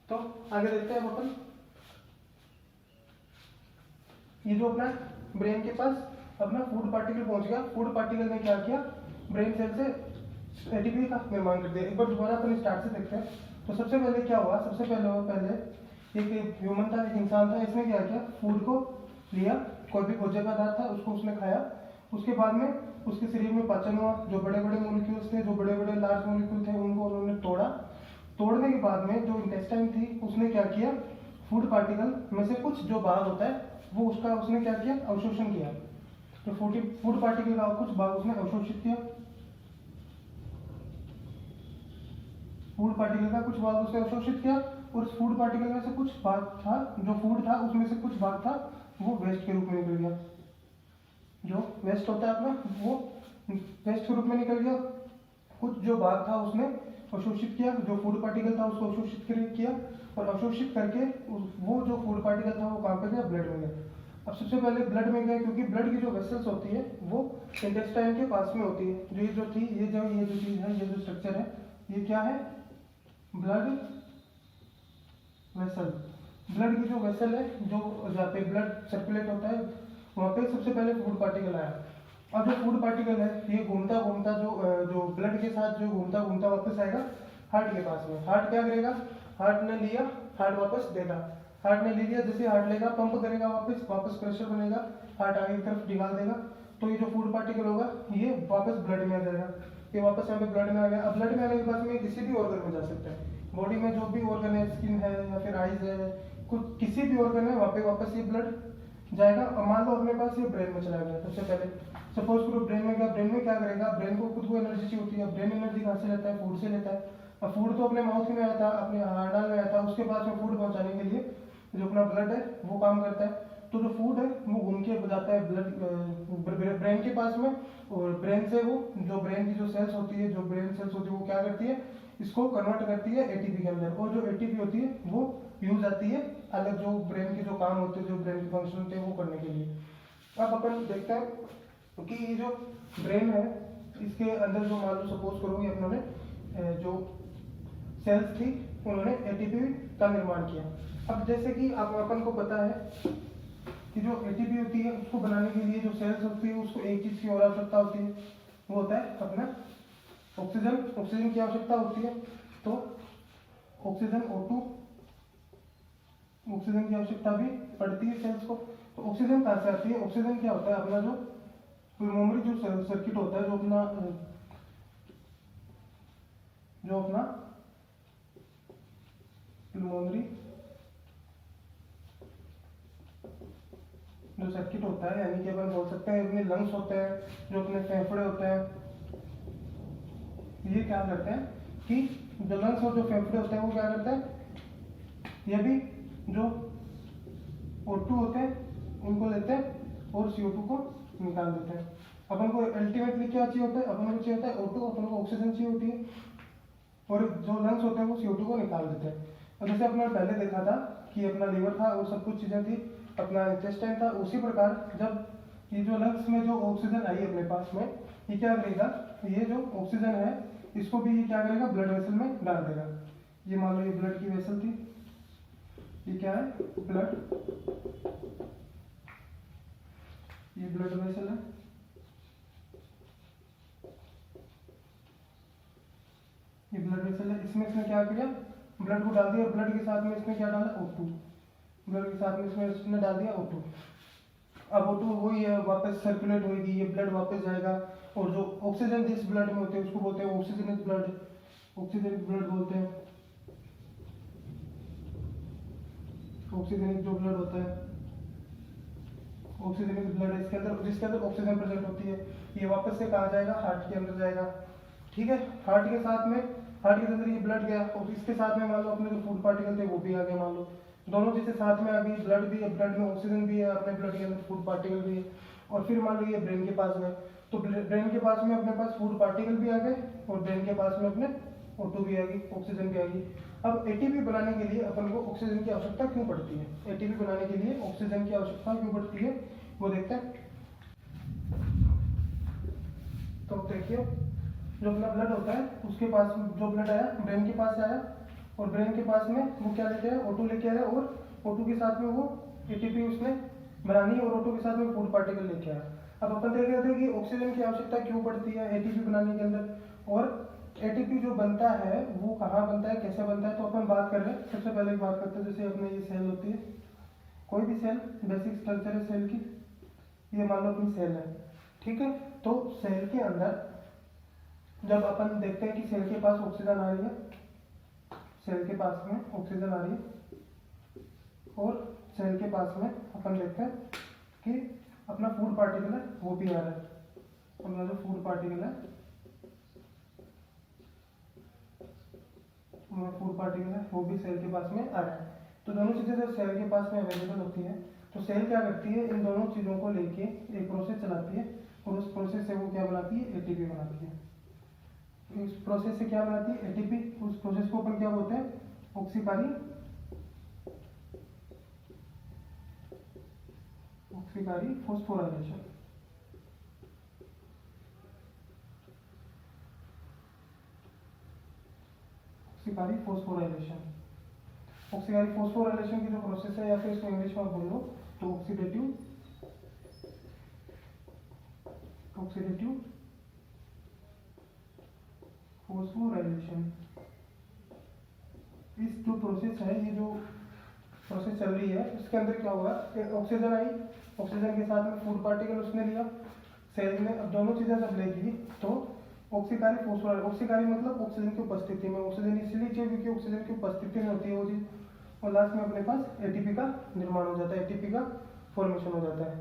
तो आगे देखते हैं अपन, ये जो अपना ब्रेन के पास अपना फूड पार्टिकल पहुंच गया, फूड पार्टिकल ने क्या किया, ब्रेन सेल से एटीपी का निर्माण कर दिया। एक बार दोबारा अपन स्टार्ट से देखते हैं। तो सबसे पहले क्या हुआ, सबसे पहले एक ह्यूमन था, एक इंसान था, इसने क्या किया, फूड को लिया, कोई भी भोज्य पदार्थ था उसको उसने खाया, उसके बाद में उसके शरीर में पाचन हुआ, जो बड़े बड़े मॉलिक्यूल्स थे, जो बड़े बड़े लार्ज मॉलिक्यूल थे उनको उन्होंने तोड़ा, तोड़ने के बाद में जो इंटेस्टाइन थी उसने क्या किया, फूड पार्टिकल में से कुछ जो भाग होता है वो उसका उसने क्या किया, अवशोषण किया। तो फूड पार्टिकल का कुछ भाग उसने अवशोषित किया, फूड पार्टिकल का कुछ भाग उसने अवशोषित किया, और उस फूड पार्टिकल में से कुछ भाग था, जो फूड था उसमें से कुछ भाग था वो वेस्ट के रूप में निकल गया। जो वेस्ट होता है अपना वो वेस्ट के रूप में निकल गया। कुछ जो भाग था उसने अवशोषित किया, जो फूड पार्टिकल था उसको अवशोषित किया, और अवशोषित करके वो जो फूड पार्टिकल था वो कहाँ पे गया, ब्लड में गया। अब सबसे पहले ब्लड में गया, क्योंकि ब्लड की जो वेसल्स होती है वो इंटेस्टाइन के पास में होती है। जो ये जो थी ये जो चीज है, ये जो स्ट्रक्चर है, ये क्या है, ब्लड वेसल। ब्लड की जो वेसल है, जो जहाँ पे ब्लड सर्कुलेट होता है वहाँ पे सबसे पहले फूड पार्टिकल आया। अब जो फूड पार्टिकल है ये घूमता घूमता जो ब्लड के साथ जो घूमता घूमता वापस आएगा हार्ट के पास में। हार्ट क्या करेगा, हार्ट ने लिया, हार्ट वापस देगा, हार्ट ने ले लिया, जैसे हार्ट लेगा पंप करेगा, वापस प्रेशर बनेगा, हार्ट आगे की तरफ निकाल देगा, तो ये जो फूड पार्टिकल होगा ये वापस ब्लड में आ जाएगा, ये वापस यहाँ पे ब्लड में आ गया। अब ब्लड में आने के बाद में किसी भी ऑर्गन में जा सकता है, बॉडी में जो भी ऑर्गन है, स्किन है या फिर आइज है, कुछ किसी भी ऑर्गन है वहाँ पे वापस ये ब्लड जाएगा। और मान लो अपने पास ये ब्रेन में चला गया, सबसे पहले सपोज करो ब्रेन में गया, ब्रेन में क्या करेगा, ब्रेन को खुद को एनर्जी चाहिए होती है, ब्रेन एनर्जी कहाँ से लेता है, फूड से लेता है। अब फूड तो अपने माउथ में आया था, अपने हार्डाल में आया था, उसके पास में फूड पहुंचाने के लिए जो अपना ब्लड है वो काम करता है। तो जो फूड है वो घूम के जाता है ब्लड ब्रेन के पास में, और ब्रेन से वो जो ब्रेन की जो सेल्स होती है, जो ब्रेन सेल्स होती है वो क्या करती है, इसको कन्वर्ट करती है एटीपी के अंदर, और जो एटीपी होती है वो यूज आती है अलग जो ब्रेन के जो काम होते हैं, जो ब्रेन के फंक्शन होते हैं वो करने के लिए। अब अपन देखते हैं कि ये जो ब्रेन है इसके अंदर जो मान लो सपोज करो ये अपने जो सेल्स थी उन्होंने एटीपी का निर्माण किया। अब जैसे कि अब अपन को पता है कि जो एटीपी होती है उसको बनाने के लिए जो सेल्स होती है उसको एक चीज की और आवश्यकता होती है, वो होता है अपना ऑक्सीजन। ऑक्सीजन की आवश्यकता होती है, तो ऑक्सीजन O2, ऑक्सीजन की आवश्यकता भी पड़ती है सेल्स को। तो ऑक्सीजन कहाँ से आती है, ऑक्सीजन क्या होता है, अपना जो पिल्मोनरी जो सर्किट होता है, जो अपना पिल्मोनरी जो सर्किट होता है, यानी कि अपन बोल सकते हैं अपने लंग्स होते हैं, जो अपने फेफड़े होते हैं, ये क्या करते हैं कि जो लंग्स और जो फेफड़े होते हैं वो क्या करते हैं, ये भी जो O2 होते हैं उनको लेते हैं और CO2 को निकाल देते हैं। अपन को अल्टीमेटली क्या चाहिए होता है, अपन को चाहिए होता है O2, अपन को ऑक्सीजन चाहिए होती है, और जो लंग्स होते हैं वो CO2 को निकाल देते हैं। और जैसे अपना पहले देखा था कि अपना लीवर था और सब कुछ चीज़ें थी, अपना इंटेस्टाइन था, उसी प्रकार जब ये जो लंग्स में जो ऑक्सीजन आई अपने पास में, ये क्या करेगा, ये जो ऑक्सीजन है इसको भी ये क्या करेगा, ब्लड वेसल में डाल देगा। ये मान लो ये ब्लड की वेसल थी, ये क्या है, ब्लड, ये ब्लड वेसल है, ये ब्लड वेसल है, इसमें इसने क्या किया, ब्लड को डाल दिया, ब्लड के साथ में इसने क्या डाला, O2, ब्लड के साथ में इसने डाल दिया O2। अब O2 वही है, वापस सर्कुलेट होगी, ये ब्लड वापस जाएगा, और जो ऑक्सीजन जिस ब्लड में होते हैं उसको बोलते हैं ऑक्सीजनेट ब्लड, ऑक्सीजनेट ब्लड बोलते हैं, ऑक्सीजनेट जो ब्लड होता है, ऑक्सीजनेट ब्लड है इसके अंदर, जिसके अंदर ऑक्सीजन प्रेजेंट होती है, ये वापस से कहाँ जाएगा, हार्ट के अंदर जाएगा। ठीक है, हार्ट के साथ में, हार्ट के अंदर ये ब्लड गया, और इसके साथ में मान लो अपने जो फूड पार्टिकल थे वो भी आ गए, मान लो दोनों चीजें साथ में आ गई, ब्लड भी है, ब्लड में ऑक्सीजन भी है, अपने ब्लड के अंदर फूड पार्टिकल भी है, और फिर मान लो ये ब्रेन के पास में, तो ब्रेन के पास में अपने पास फूड पार्टिकल भी आ गए, और ब्रेन के पास में अपने O2 भी आ गई, ऑक्सीजन भी आ गई। अब एटीपी बनाने के लिए अपन को ऑक्सीजन की आवश्यकता क्यों पड़ती है, एटीपी बनाने के लिए ऑक्सीजन की आवश्यकता क्यों पड़ती है, वो देखते हैं। तो देखिए, जो अपना ब्लड होता है उसके पास जो ब्लड आया ब्रेन के पास आया, और ब्रेन के पास में वो क्या लेके आया, O2 लेके आया, और O2 के साथ में वो एटीपी उसने बनानी, और O2 के साथ में फूड पार्टिकल लेके आया। अब अपन देख रहे थे कि ऑक्सीजन की आवश्यकता क्यों पड़ती है एटीपी बनाने के अंदर, और एटीपी जो बनता है वो कहाँ बनता है, कैसे बनता है, तो अपन बात कर रहे हैं। सबसे पहले बात करते हैं, जैसे अपने ये सेल होती है, कोई भी सेल, बेसिक स्ट्रक्चर है सेल की, ये मान लो अपनी सेल है, ठीक है। तो सेल के अंदर जब अपन देखते हैं कि सेल के पास ऑक्सीजन आ रही है, सेल के पास में ऑक्सीजन आ रही है, और सेल के पास में अपन देखते हैं कि अपना फूड पार्टिकल है वो भी आ रहा है, अपना जो फूड पार्टिकल है, फूड पार्टिकल है वो भी सेल के पास में आ रहा है। तो दोनों चीजें जब सेल के पास में अवेलेबल होती है, तो सेल क्या करती है, इन दोनों चीजों को लेके एक प्रोसेस चलाती है, और उस प्रोसेस से वो क्या बनाती है, एटीपी बनाती है। इस प्रोसेस से क्या बनाती है, एटीपी। उस प्रोसेस को अपन क्या बोलते हैं, ऑक्सीकारी, ऑक्सीकारी फॉस्फोराइलेशन। ऑक्सीकारी फॉस्फोराइलेशन, ऑक्सीकारी फॉस्फोराइलेशन की जो प्रोसेस है, या फिर इसको इंग्लिश में बोल लो तो ऑक्सीडेटिव, ऑक्सीडेटिव फॉस्फोराइलेशन। इस जो प्रोसेस है, ये जो प्रोसेस चल रही है, इसके अंदर क्या हुआ, ऑक्सीजन आई, ऑक्सीजन के साथ में फूड पार्टिकल उसने लिया सेल में। अब दोनों चीजें जब लेगी तो ऑक्सीकारी फॉस्फोराइल, ऑक्सीकारी मतलब ऑक्सीजन की उपस्थिति में, ऑक्सीजन इसलिए चाहिए क्योंकि ऑक्सीजन की उपस्थिति में होती है वो चीज, और लास्ट में अपने पास एटीपी का निर्माण हो जाता है, एटीपी का फॉर्मेशन हो जाता है।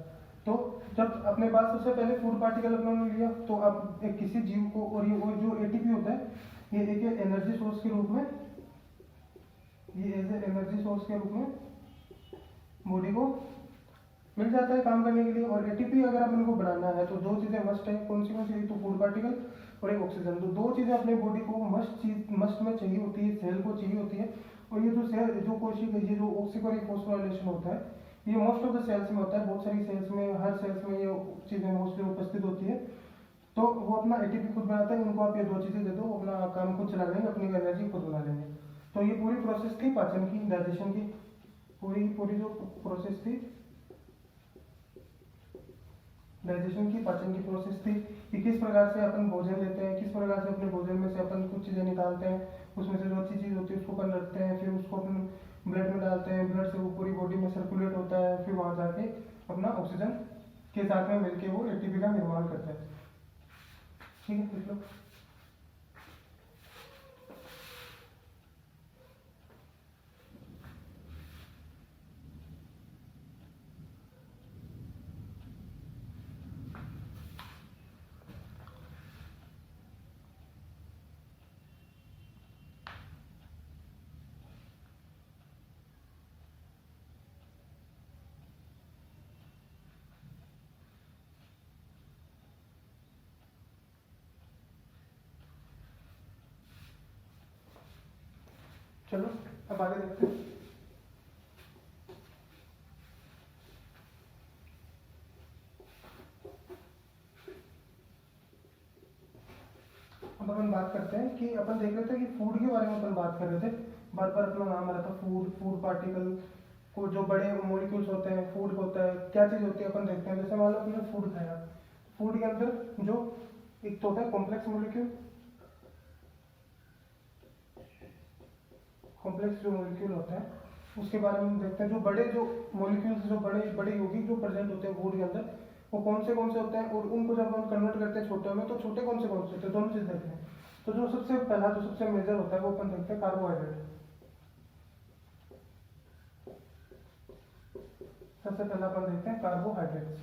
तो जब अपने पास सबसे पहले फूड पार्टिकल अपने ने लिया, तो अब एक किसी जीव को, और ये जो एटीपी होता है ये एक एनर्जी सोर्स के रूप में, ये एज ए एनर्जी सोर्स के रूप में बॉडी को मिल जाता है काम करने के लिए। और एटीपी अगर अपन को बनाना है तो दो चीजें मस्ट है, कौन सी, तो फूड पार्टिकल और एक ऑक्सीजन। तो दो चीजें अपने बॉडी को मस्ट में चाहिए होती है, सेल को चाहिए होती है। और ये जो सेल, जो कोशिका, ये जो ऑक्सीकारी फॉस्फोराइलेशन होता है, ये मोस्ट ऑफ द सेल्स में होता है, बहुत सारी सेल्स में, हर सेल्स में ये चीजें मोस्टली उपस्थित होती है। तो वो अपना एटीपी खुद बनाते हैं, उनको आप ये दो चीजें दे दो, अपना काम खुद चला लेंगे, अपनी एनर्जी खुद बना लेंगे। तो ये पूरी प्रोसेस थी पाचन की, डाइजेशन की, पूरी जो प्रोसेस थी डाइजेशन की, पाचन की प्रोसेस थी कि किस प्रकार से अपन भोजन लेते हैं, किस प्रकार से अपने भोजन में से अपन कुछ चीजें निकालते हैं, उसमें से जो अच्छी चीज होती है उसको अपन रखते हैं, फिर उसको अपन ब्लड में डालते हैं, ब्लड से वो पूरी बॉडी में सर्कुलेट होता है, फिर वहां जाके अपना ऑक्सीजन के साथ में मिलके वो एटीपी का निर्माण करता है। ठीक है, देख लो। चलो अब आगे देखते हैं। अब अपन बात करते हैं कि अपन देख रहे थे कि फूड के बारे में अपन बात कर रहे थे, बार बार अपना नाम आ रहा था फूड, फूड पार्टिकल को जो बड़े मॉलिक्यूल्स होते हैं, फूड होता है, क्या चीज़ होती है अपन देखते हैं। जैसे मान लो अपने फूड खाया, फूड के अंदर जो एक तो होता है कॉम्प्लेक्स मॉलिक्यूल, कॉम्प्लेक्स जो मॉलिक्यूल होता है उसके बारे में हम देखते हैं। जो बड़े जो मॉलिक्यूल्स जो बड़े बड़े यौगिक जो प्रेजेंट होते हैं फूड के अंदर, वो कौन से होते हैं, और उनको जब हम कन्वर्ट करते हैं छोटे में, तो छोटे कौन से होते हैं, दोनों चीज़ देखते हैं। तो जो सबसे पहला जो सबसे मेजर होता है वो अपन देखते हैं कार्बोहाइड्रेट। सबसे पहला अपन देखते हैं carbohydrate.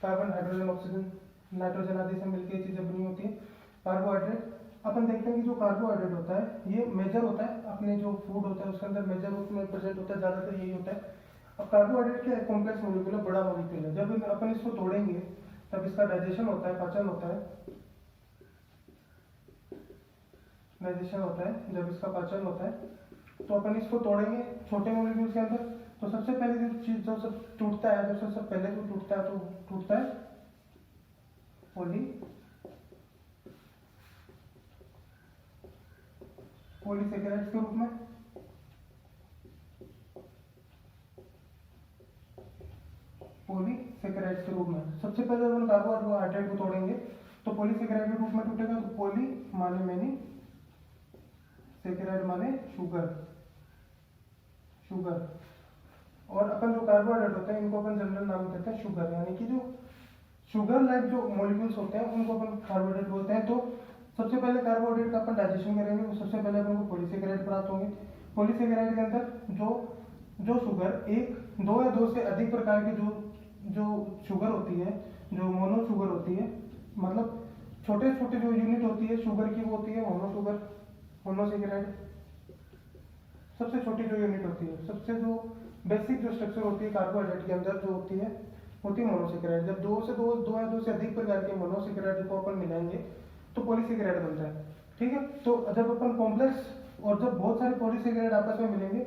Carbon, hydrogen, oxygen, nitrogen आदि से मिलकर ये चीज़ें बनी होती है कार्बोहाइड्रेट। अपन देखते हैं कि जो कार्बोहाइड्रेट होता है ये मेजर होता है, अपने जो फूड होता है उसके अंदर मेजर रूप में प्रेजेंट होता है, ज़्यादातर यही होता है। अब कार्बोहाइड्रेट क्या है, कॉम्प्लेक्स मॉलिक्यूल है, बड़ा मॉलिक्यूल है। जब अपन इसको तोड़ेंगे तब इसका डाइजेशन होता है, पाचन होता है, डाइजेशन होता है। जब इसका पाचन होता है तो अपन इसको तोड़ेंगे छोटे मॉलिक्यूल्स के अंदर। तो सबसे पहले जो चीज जो सब टूटता है, जो सबसे पहले जो टूटता है, तो टूटता है पॉली पॉलीसेकेराइड्स के रूप में। पॉलीसेकेराइड्स के रूप में सबसे पहले अपन कार्बोहाइड्रेट को तोड़ेंगे तो पॉलीसेकेराइड के रूप में टूटेगा। तो पॉली माने मैनी, सेकेराइड माने शुगर, शुगर। और अपन जो कार्बोहाइड्रेट होते हैं इनको अपन जनरल नाम देते हैं शुगर, यानी कि जो शुगर लाइक जो मॉलिक्यूल्स होते हैं उनको अपन कार्बोहाइड्रेट बोलते हैं। तो सबसे पहले कार्बोहाइड्रेट का अपन डाइजेशन करेंगे तो सबसे पहले अपन को पॉलीसेकेराइड प्राप्त होंगे। पॉलीसेकेराइड के अंदर जो जो शुगर एक, दो या दो से अधिक प्रकार की जो जो शुगर होती है, जो मोनो शुगर होती है, मतलब छोटे छोटे जो यूनिट होती है शुगर की, वो होती है मोनो शुगर, मोनोसेकेराइड। सबसे छोटी जो यूनिट होती है, सबसे जो बेसिक जो स्ट्रक्चर होती है कार्बोहाइड्रेट के अंदर जो होती है मोनोसेकेराइड। जब दो या दो से अधिक प्रकार के मोनोसेकेराइड को अपन मिलाएंगे तो पॉलीसेकेराइड बनता है। ठीक है, तो जब अपन कॉम्प्लेक्स और जब बहुत सारे पॉलीसेकेराइड आपस में मिलेंगे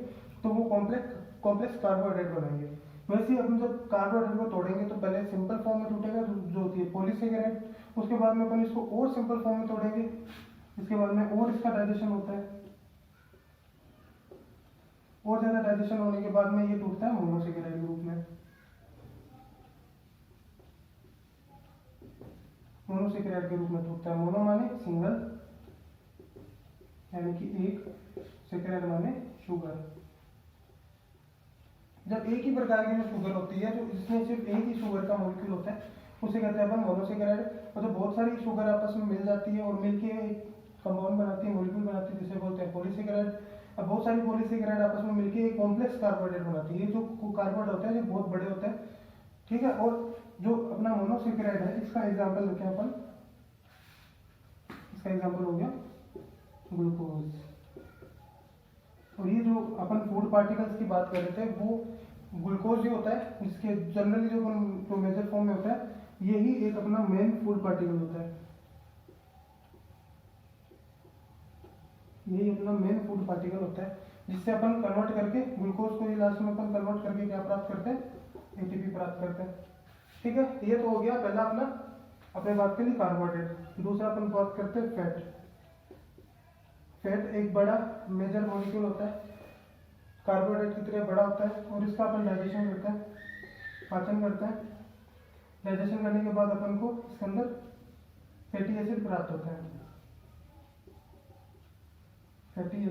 तो वो कॉम्प्लेक्स कार्बोहाइड्रेट बनाएंगे। वैसे ही अपन जब कार्बोहाइड्रेट को तोड़ेंगे तो पहले सिंपल फॉर्म में टूटेगा जो होती है पॉलीसेकेराइड, उसके बाद में अपन इसको और सिंपल फॉर्म में तोड़ेंगे, इसके बाद में और इसका डाइजेशन होता है, और ज्यादा डाइजेशन होने के बाद में ये टूटता है मोनोसेकेराइड के रूप में। मोनोसेकेराइड के रूप में टूटता है। मोनो माने सिंगल, यानी कि एक, सेकेराइड माने शुगर। जब एक ही प्रकार की जो शुगर होती है, जो इसमें सिर्फ एक ही शुगर का मॉलिक्यूल होता है, उसे कहते हैं अपन मोनोसेकेराइड। और जब बहुत सारी शुगर आपस में मिल जाती है और मिलके एक कंपाउंड बनाती है, मॉलिक्यूल बनाती है, जिसे बोलते हैं पॉलीसेकेराइड। अब बहुत सारी पॉलीसेकेराइड आपस में मिलके एक कॉम्प्लेक्स कार्बोहाइड्रेट बनाती है। ये जो कार्बोहाइड्रेट होते हैं ये बहुत बड़े होते हैं। ठीक है, और जो अपना मोनोसेकेराइड है इसका एग्जाम्पल लेते हैं अपन। इसका एग्जाम्पल हो गया ग्लूकोज। और ये जो अपन फूड पार्टिकल्स की बात कर रहे थे वो ग्लूकोज जो होता है, जिसके जनरली जो मेजर फॉर्म में होता है, यही एक अपना मेन फूड पार्टिकल होता है। यही अपना मेन फूड पार्टिकल होता है जिससे अपन कन्वर्ट करके ग्लूकोज को, ये लास्ट में अपन कन्वर्ट करके क्या प्राप्त करते हैं, एटीपी प्राप्त करते हैं। ठीक है, ये तो हो गया पहला अपना, अपने बात के लिए कार्बोहाइड्रेट। दूसरा अपन बात करते हैं फैट। फैट एक बड़ा मेजर मॉलिक्यूल होता है, कार्बोहाइड्रेट की तरह बड़ा होता है, और इसका अपन डाइजेशन करते हैं, पाचन करते हैं। डाइजेशन करने के बाद अपन को इसके अंदर फैटी एसिड प्राप्त होता है। फैटी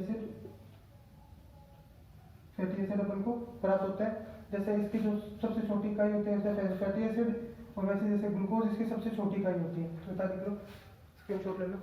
एसिड अपन को प्राप्त होता है। जैसे इसकी जो सबसे छोटी इकाई होती है जैसे फैटी एसिड, और वैसे जैसे ग्लूकोज इसकी सबसे छोटी इकाई होती है। बता दीजिए, स्क्रीनशॉट ले लो।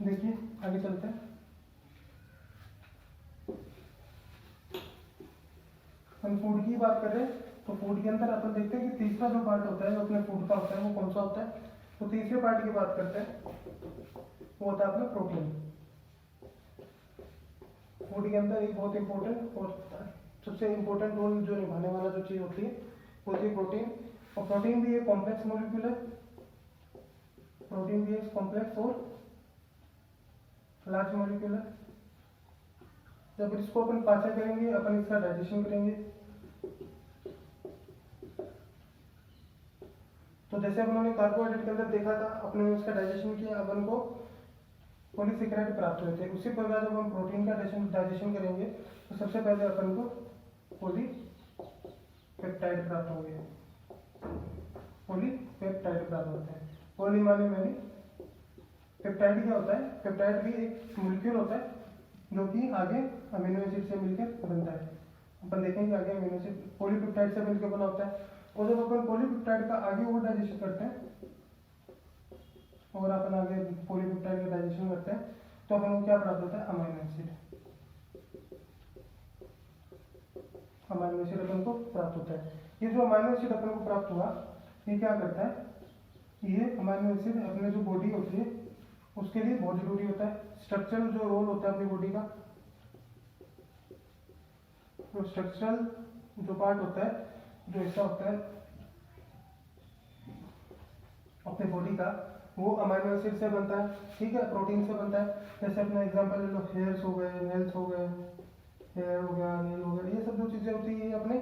देखिए आगे चलते हैं। हम फूड की बात कर रहे हैं, तो फूड के अंदर अपन देखते हैं कि तीसरा जो पार्ट होता है जो अपने फूड का होता है वो कौन सा होता है। तो तीसरे पार्ट की बात करते हैं, वो होता है अपना प्रोटीन। फूड के अंदर एक बहुत इंपॉर्टेंट और सबसे इंपॉर्टेंट रोल जो निभाने वाला जो चीज़ होती है वो होती है प्रोटीन। और प्रोटीन भी एक कॉम्प्लेक्स मॉलिक्यूल है, प्रोटीन भी एक कॉम्प्लेक्स और लार्ज मॉलिक्यूल है। जब इसको अपन पाचन करेंगे, अपन इसका डाइजेशन करेंगे, तो जैसे अपने कार्बोहाइड्रेट के अंदर देखा था, अपने ने उसका डाइजेशन किया, अपन को पॉलीसेकेराइड प्राप्त हुए थे। उसी प्रकार जब हम प्रोटीन का डाइजेशन करेंगे तो सबसे पहले अपन को पॉलीपेप्टाइड प्राप्त होंगे। पॉलीपेप्टाइड प्राप्त होते हैं। पॉली माने मैंने, पेप्टाइड क्या होता है? पेप्टाइड भी एक मॉलिक्यूल होता है जो कि आगे अमीनो एसिड से मिलकर बनता है। अपन देखेंगे आगे अमीनो एसिड पॉलीपेप्टाइड से मिलकर बना होता है। और जब अपन पॉलीपेप्टाइड का आगे और डाइजेशन करते हैं और अपन आगे पॉलीपेप्टाइड का डाइजेशन करते हैं तो अपन को क्या प्राप्त होता है? Amino acid. अमीनो एसिड अपन को प्राप्त होता है। ये जो अमीनो एसिड अपन को प्राप्त हुआ, ये क्या करता है? ये अमीनो एसिड अपने जो बॉडी होती है उसके लिए बहुत जरूरी होता है। स्ट्रक्चरल जो रोल होता है अपनी बॉडी का, तो स्ट्रक्चरल जो पार्ट होता है, जो हिस्सा होता है अपने बॉडी का, वो अमीनो एसिड से बनता है। ठीक है, प्रोटीन से बनता है। जैसे अपना एग्जांपल ले लो, हेयर्स हो गए, नेल्स हो गए, हेयर हो गया, नेल हो गया, ये सब जो चीज़ें होती है ये अपने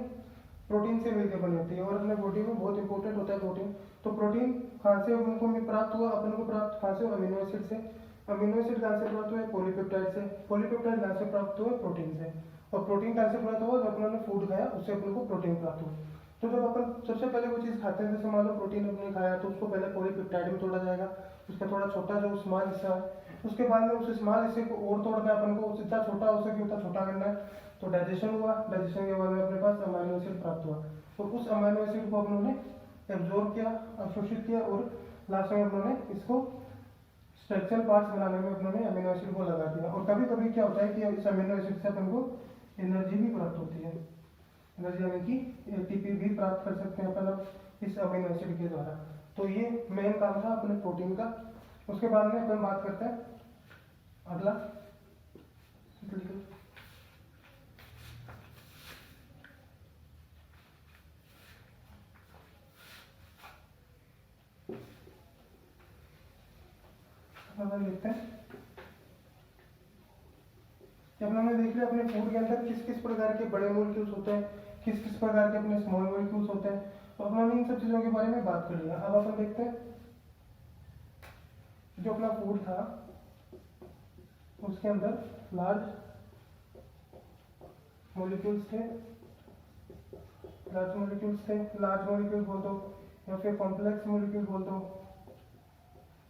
प्रोटीन से मिलकर बनी होती है और अपने बॉडी में बहुत इंपॉर्टेंट होता है प्रोटीन। तो प्रोटीन कहाँ से अपन को प्राप्त हुआ? अपन को प्राप्त कहाँ से? अमीनो एसिड से। अमीनो एसिड कहाँ से प्राप्त हुआ? पॉलीपेप्टाइड से। पॉलीपेप्टाइड कहाँ से प्राप्त हुआ? प्रोटीन से। और प्रोटीन कहाँ से प्राप्त हुआ? जब अपन ने फूड खाया उससे अपन को प्रोटीन प्राप्त हुआ। तो जब अपन सबसे पहले वो चीज़ खाते हैं, जैसे मान लो प्रोटीन अपने खाया तो उसको पहले पॉलीपेप्टाइड में तोड़ा जाएगा, उसका थोड़ा छोटा जो स्मॉल हिस्सा है, उसके बाद में उस स्मॉल हिस्से को और तोड़ना है अपन को, जितना छोटा हो सके उतना छोटा करना है। तो डाइजेशन हुआ, डाइजेशन के बाद में अपने पास अमीनो एसिड प्राप्त हुआ और उस अमीनो एसिड को अपनों ने एब्जॉर्ब किया, अवशोषित किया और लास्ट में अपनों ने इसको स्ट्रक्चरल पार्ट्स बनाने में अपनों ने अमीनो एसिड को लगा दिया। और कभी कभी क्या होता है कि इस अमीनो एसिड से अपन को एनर्जी भी प्राप्त होती है। एनर्जी यानी कि एटीपी भी प्राप्त कर सकते हैं अपन इस अमीनो एसिड के द्वारा। तो ये मेन काम था अपने प्रोटीन का। उसके बाद में अपन बात करते हैं अगला। देखते हैं जब हमने देख लिया अपने फूड के अंदर किस किस प्रकार के बड़े मॉलिक्यूल्स होते हैं, किस किस प्रकार के अपने स्मॉल मॉलिक्यूल्स होते हैं, तो अपने इन सब चीजों के बारे में बात कर लिया। अब अपन देखते हैं जो अपना फूड था उसके अंदर लार्ज मॉलिक्यूल्स थे। लार्ज मॉलिक्यूल बोल दो या फिर कॉम्प्लेक्स मॉलिक्यूल बोल दो,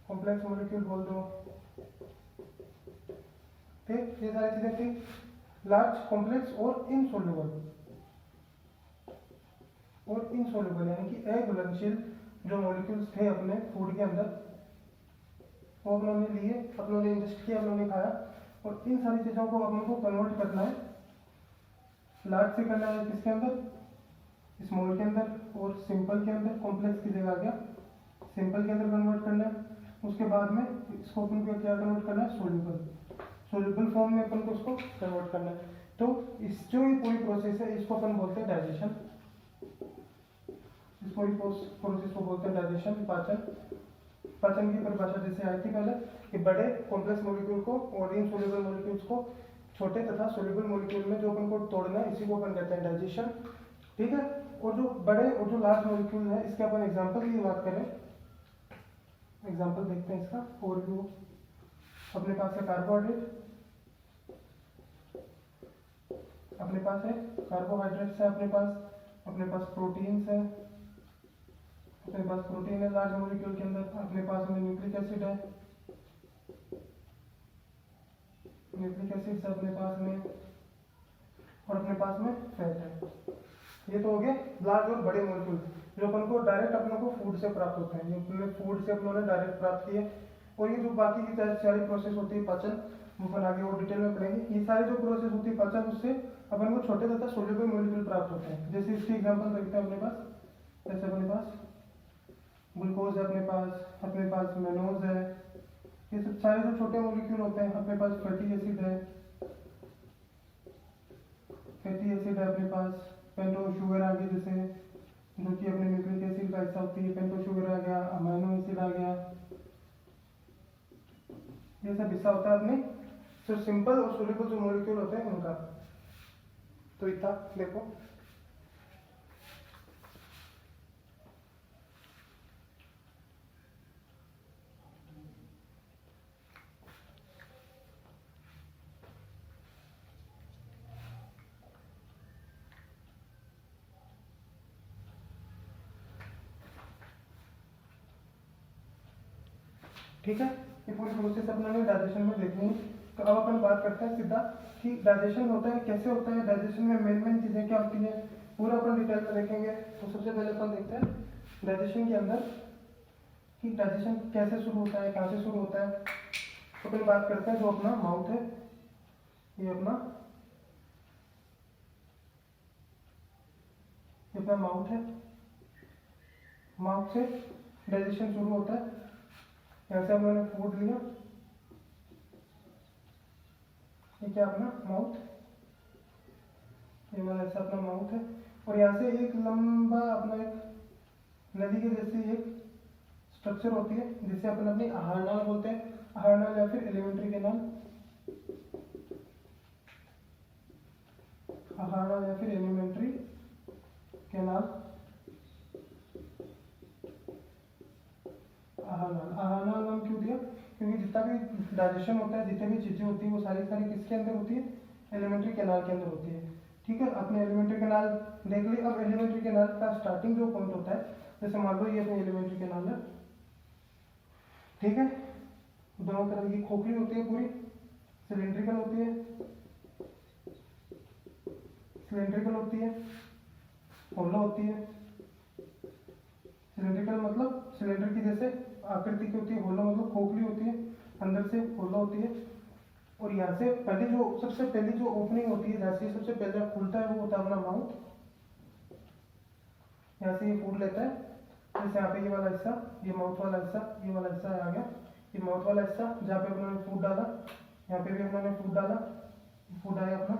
कॉम्प्लेक्स मॉलिक्यूल बोल दो। ठीक, ये सारी चीजें थी। लार्ज, कॉम्प्लेक्स और इनसोल्युबल यानी कि अघुलनशील जो मॉलिक्यूल्स थे अपने फूड के अंदर, वो अपनों ने लिए, अपनों ने इंजेस्ट किया, अपनों ने खाया। और इन सारी चीजों को अपन को कन्वर्ट करना है, लार्ज से करना है किसके अंदर? स्मॉल के अंदर, और सिंपल के अंदर, कॉम्प्लेक्स की जगह आ गया सिंपल के अंदर कन्वर्ट करना है। उसके बाद में इसको अपन को क्या कन्वर्ट करना है? सोल्यूबल फॉर्म में अपन को उसको कन्वर्ट करना है। तो इस जो ये पूरी प्रोसेस है इसको अपन बोलते हैं डाइजेशन। इस पूरी प्रोसेस को बोलते हैं डाइजेशन, पाचन। पाचन की परिभाषा जैसे आई थी पहले कि बड़े कॉम्प्लेक्स मॉलिक्यूल को और इनसोल्यूबल मॉलिक्यूल्स को छोटे तथा सोल्यूबल मॉलिक्यूल में जो अपन को तोड़ना है इसी को अपन कहते हैं डाइजेशन। ठीक है, और जो बड़े और जो लार्ज मॉलिक्यूल है इसके अपन एग्जांपल की बात करें, एग्जांपल देखते हैं इसका ओवरव्यू। अपने पास है कार्बोहाइड्रेट, अपने पास है कार्बोहाइड्रेट्स है, अपने पास प्रोटीन्स है, अपने पास प्रोटीन है लार्ज मॉलिक्यूल के अंदर, अपने पास में न्यूक्लिक एसिड है, न्यूक्लिक एसिड है अपने पास में, और अपने पास में फैट है। ये तो हो गए लार्ज और बड़े मॉलिक्यूल जो अपन को डायरेक्ट अपनों को फूड से प्राप्त होते हैं, जो अपने फूड से अपनों ने डायरेक्ट प्राप्त किए। और ये जो बाकी की सारी प्रोसेस होती है पाचन, वो अपन आगे और डिटेल में पढ़ेंगे। ये सारी जो प्रोसेस होती है पाचन, उससे अपन को छोटे तथा सोल्यूबल मॉलिक्यूल प्राप्त होते हैं। जैसे इसकी एग्जांपल देखते हैं अपने पास, जैसे अपने पास ग्लूकोज है, अपने पास मेनोज है, ये सब सारे जो छोटे मॉलिक्यूल होते हैं। अपने पास फैटी एसिड है, अपने पास पेंटो शुगर आ गई, जैसे जो कि अपने न्यूक्लिक एसिड का हिस्सा होती है, पेंटो शुगर आ गया, अमाइनो एसिड आ गया, ये सब हिस्सा होता है अपने जो सिंपल और सोल्यूबल जो मॉलिक्यूल होते हैं उनका। तो इतना देखो, ठीक है। ये पूरी प्रोसेस अपने डाइजेशन में देखनी है। तो अब अपन बात करते हैं सीधा कि डाइजेशन होता है कैसे होता है, डाइजेशन में मेन चीजें क्या होती है, पूरा अपन डिटेल में देखेंगे। तो सबसे पहले अपन देखते हैं डाइजेशन के अंदर कि डाइजेशन कैसे शुरू होता है, कहाँ से शुरू होता है। तो अपन बात करते हैं जो अपना माउथ है, ये अपना माउथ है। माउथ से डाइजेशन शुरू होता है। यहाँ से हमने फूड लिया, ये क्या अपना माउथ, ये वाला ऐसा अपना माउथ है। और यहाँ से एक लंबा अपना एक नदी के जैसी एक स्ट्रक्चर होती है, जिसे अपन अपनी आहार नाल बोलते हैं, आहार नाल या फिर एलिमेंट्री कैनाल, आहार नाल या फिर एलिमेंट्री कैनाल। आहार नाल नाम क्यों दिया, क्योंकि जितना भी डाइजेशन होता है, जितनी भी चीजें होती है, वो सारी किसके अंदर होती है, एलिमेंट्री कैनाल के अंदर होती है। ठीक है, अपने एलिमेंट्री कैनाल देख ली। अब एलिमेंट्री कैनाल का स्टार्टिंग जो पॉइंट होता है, जैसे मान लो ये अपनी एलिमेंट्री कैनाल है, ठीक है, दोनों तरह की खोखली होती है, पूरी सिलेंड्रिकल होती है, होलो होती है। सिलेंड्रिकल मतलब सिलेंडर की जैसे आकृति की होती है, होलो मतलब खोखली होती है, अंदर से होलो होती है। और यहाँ से सबसे पहली जो ओपनिंग होती है, जहाँ से सबसे पहले खुलता है, वो होता है अपना माउथ। यहाँ से ये फूड लेता है, जैसे यहाँ पे ये वाला हिस्सा, ये माउथ वाला हिस्सा, ये वाला हिस्सा आ गया, ये माउथ वाला हिस्सा जहाँ पे उन्होंने फूड डाला, यहाँ पे भी उन्होंने फूड डाला, फूड आया अपना।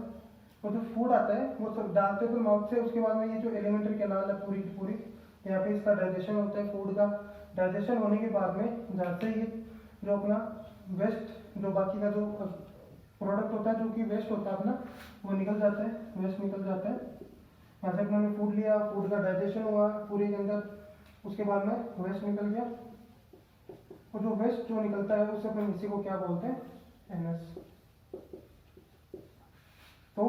और जो फूड आता है वो सब डालते हैं फिर माउथ से। उसके बाद में ये जो एलिमेंट्री कैनाल है पूरी की पूरी, यहाँ पे इसका डाइजेशन होता है। फूड का डाइजेशन होने के बाद में जहाँ से ये जो अपना वेस्ट, जो बाकी का जो प्रोडक्ट होता है, जो कि वेस्ट होता है अपना, वो निकल जाता है, वेस्ट निकल जाता है। यहाँ से अपने फूड लिया, फूड का डाइजेशन हुआ पूरे के अंदर, उसके बाद में वेस्ट निकल गया। और जो वेस्ट जो निकलता है उससे अपन इसी को क्या बोलते हैं, एनएस। तो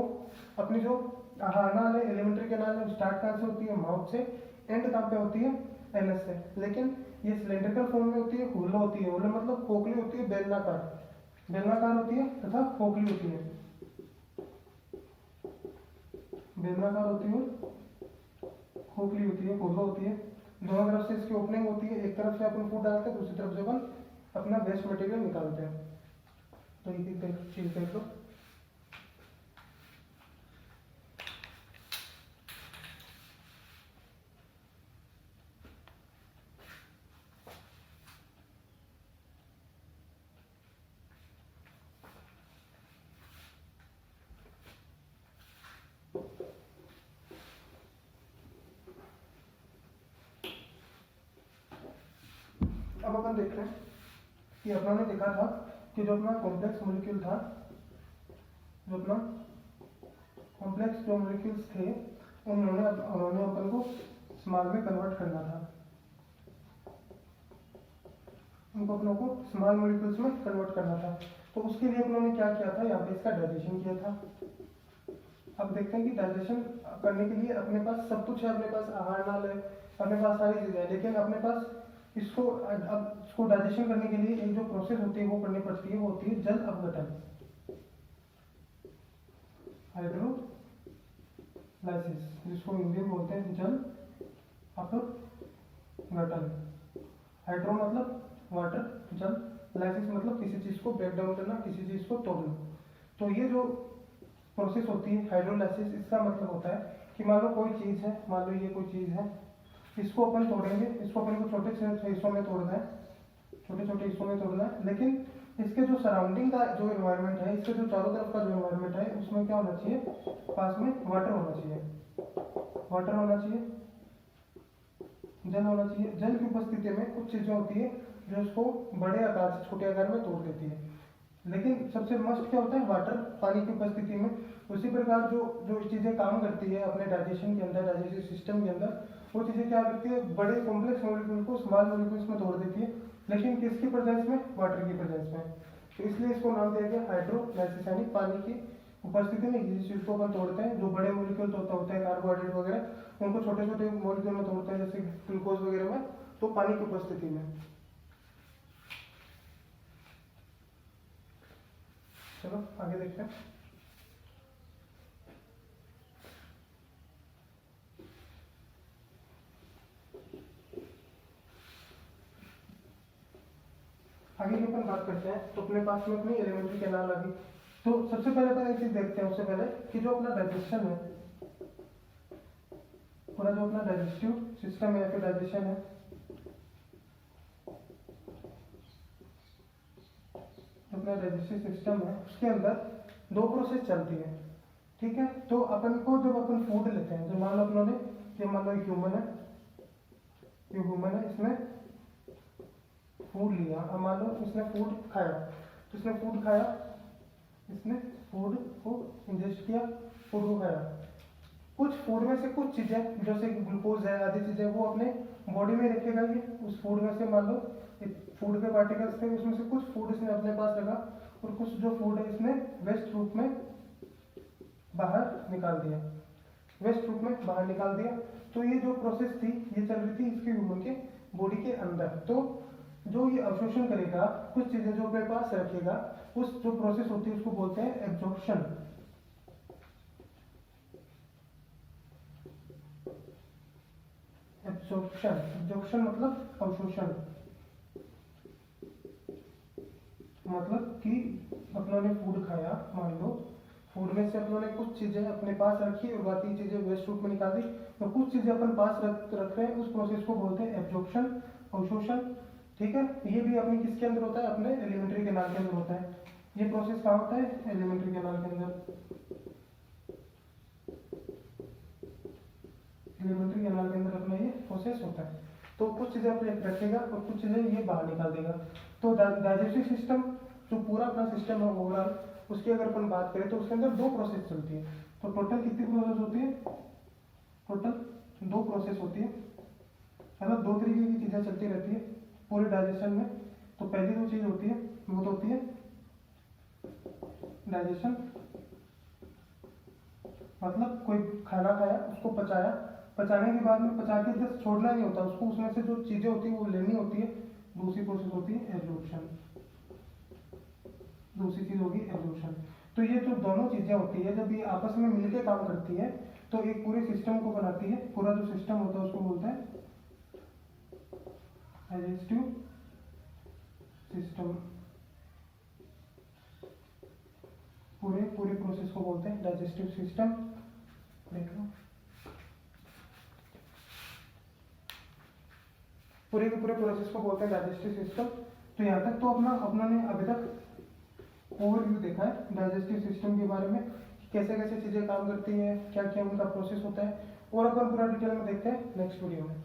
अपनी जो आहार नाल है, एलिमेंट्री कैनाल है, स्टार्ट कहाँ से होती है, माउथ से, एंड कहाँ पे होती है, एनएस से। लेकिन ये सिलेंड्रिकल फॉर्म में होती है, होलो होती है। होलो मतलब खोखली होती है, बेलनाकार होती है तथा खोखली होती है, बेलनाकार होती है, खोखली होती है, होलो होती है। दोनों तरफ से इसकी ओपनिंग होती है, एक तरफ से अपन फूड डालते हैं, दूसरी तरफ से अपन अपना वेस्ट मटेरियल निकालते हैं। तो ये चीज देख लो। अब अपन देखते हैं कि अपना ने देखा था कि जो अपना कॉम्प्लेक्स मॉलिक्यूल था, जो अपना कॉम्प्लेक्स जो मॉलिक्यूल्स थे, उन्होंने अपन को स्मॉल में कन्वर्ट करना था, उनको अपनों को स्मॉल मॉलिक्यूल्स में कन्वर्ट करना था। तो उसके लिए अपनों ने क्या किया था, यहाँ पे इसका डाइजेशन किया था। अब देखते हैं कि डाइजेशन करने के लिए अपने पास सब कुछ है, अपने पास आहार नाल है, अपने पास सारी चीजें हैं, लेकिन अपने पास इसको डाइजेशन करने के लिए एक जो प्रोसेस होती है वो करनी पड़ती है, वो होती है जल अपघटन, हाइड्रोलाइसिस, जिसको हिंदी में बोलते हैं जल अपघटन। हाइड्रो मतलब वाटर, जल लाइसिस मतलब किसी चीज़ को ब्रेक डाउन करना, किसी चीज़ को तोड़ना। तो ये जो प्रोसेस होती है हाइड्रोलाइसिस, इसका मतलब होता है कि मान लो कोई चीज़ है, मान लो ये कोई चीज़ है, इसको अपन तोड़ेंगे, इसको अपन को छोटे छोटे हिस्सों में तोड़ना है, छोटे छोटे हिस्सों में तोड़ना है, लेकिन इसके जो सराउंडिंग का जो एनवायरनमेंट है, इसके जो चारों तरफ का जो एनवायरनमेंट है, उसमें क्या होना चाहिए, पास में वाटर होना चाहिए, वाटर होना चाहिए, जल होना चाहिए। जल की उपस्थिति में कुछ चीज़ें होती है जो उसको बड़े आकार से छोटे आकार में तोड़ देती है, लेकिन सबसे मस्ट क्या होता है, वाटर, पानी की उपस्थिति में। उसी प्रकार जो जो चीज़ें काम करती है अपने डाइजेशन के अंदर, डाइजेस्टिव सिस्टम के अंदर, वो चीज़ें क्या करती है, बड़े कॉम्प्लेक्स मॉलिक्यूल को स्मॉल मॉलिक्यूल्स में तोड़ देती है, लेकिन किसकी प्रेजेंस में, वाटर की प्रेजेंस में। तो इसलिए इसको नाम दिया गया हाइड्रोलाइसिस, यानी पानी की उपस्थिति में जिस चीज़ को अपन तोड़ते हैं, जो बड़े मॉलिक्यूल होते हैं कार्बोहाइड्रेट वगैरह, उनको छोटे छोटे मॉलिक्यूल में तोड़ते हैं, जैसे ग्लूकोज वगैरह में, तो पानी की उपस्थिति में। चलो आगे देखते हैं। आगे की अपन बात करते हैं, तो अपने पास में अपनी एलिमेंट्री कैनाल आ गई। तो सबसे पहले अपन एक चीज देखते हैं, उससे पहले कि जो अपना डाइजेशन है, पूरा जो अपना डाइजेस्टिव सिस्टम है या फिर डाइजेशन है, अपना डाइजेस्टिव सिस्टम है, उसके अंदर दो प्रोसेस चलती है, ठीक है। तो अपन को जब अपन फूड लेते हैं, जो मान लो अपनों ने, ये मान लो एक ह्यूमन है, ये ह्यूमन है, इसने फूड लिया, अब मान लो इसने फूड खाया, तो इसने फूड खाया, इसने फूड को इंजेस्ट किया, फूड को खाया। कुछ फूड में से कुछ चीज़ें जैसे ग्लूकोज है, आदि चीज़ें, वो अपने बॉडी में रखेगा, ये उस फूड में से मान लो फूड के पार्टिकल्स थे, उसमें से कुछ फूड इसने अपने पास रखा, और कुछ जो फूड है इसने वेस्ट रूप में बाहर निकाल दिया, वेस्ट रूप में बाहर निकाल दिया। तो ये जो प्रोसेस थी, ये चल रही थी इसके ह्यूमन के बॉडी के अंदर। तो जो ये अवशोषण करेगा, कुछ चीजें जो अपने पास रखेगा, उस जो प्रोसेस होती है उसको बोलते हैं एब्जॉर्प्शन। एब्जॉर्प्शन, एब्जॉर्प्शन मतलब अवशोषण, मतलब कि अपनों ने फूड खाया, मान लो फूड में से अपनों ने कुछ चीजें अपने पास रखी और बाकी चीजें वेस्ट रूप में निकाल दी, तो कुछ चीजें अपन पास रख रहे हैं, उस प्रोसेस को बोलते हैं एब्जॉर्प्शन, अवशोषण, ठीक है। ये भी अपने किसके अंदर होता है, अपने एलिमेंट्री कैनाल के अंदर होता है। ये प्रोसेस कहाँ होता है, एलिमेंट्री कैनाल के अंदर, एलिमेंट्री कैनाल के अंदर अपना ये प्रोसेस होता है। तो कुछ चीजें अपने रखेगा और कुछ चीजें ये बाहर निकाल देगा। तो डाइजेस्टिव सिस्टम जो पूरा अपना सिस्टम है ओवरऑल, उसकी अगर अपन बात करें तो उसके अंदर दो प्रोसेस चलती है। तो टोटल कितनी प्रोसेस होती है, टोटल दो प्रोसेस होती है, मतलब दो तरीके की चीजें चलती रहती है पूरे डाइजेशन में। तो पहली जो चीज होती है वो तो होती है डाइजेशन, मतलब कोई खाना खाया, उसको पचाया, पचाने के बाद में पचा के जस्ट छोड़ना नहीं होता उसको, उसमें से जो चीजें होती है वो लेनी होती है। दूसरी प्रोसेस होती है एब्जॉर्प्शन, दूसरी चीज होगी एब्जॉर्प्शन। तो ये जो दोनों चीजें होती है, जब ये आपस में मिलकर काम करती है तो एक पूरे सिस्टम को बनाती है। पूरा जो सिस्टम होता है उसको बोलते हैं डाइजेस्टिव सिस्टम, पूरे प्रोसेस को बोलते हैं डाइजेस्टिव सिस्टम। देख लो पूरे के पूरे प्रोसेस को बोलते हैं डाइजेस्टिव सिस्टम। तो यहाँ तक तो अपना ने अभी तक ओवरव्यू देखा है डाइजेस्टिव सिस्टम के बारे में, कैसे कैसे चीजें काम करती हैं, क्या क्या उनका प्रोसेस होता है, और अपन पूरा डिटेल में देखते हैं नेक्स्ट वीडियो में।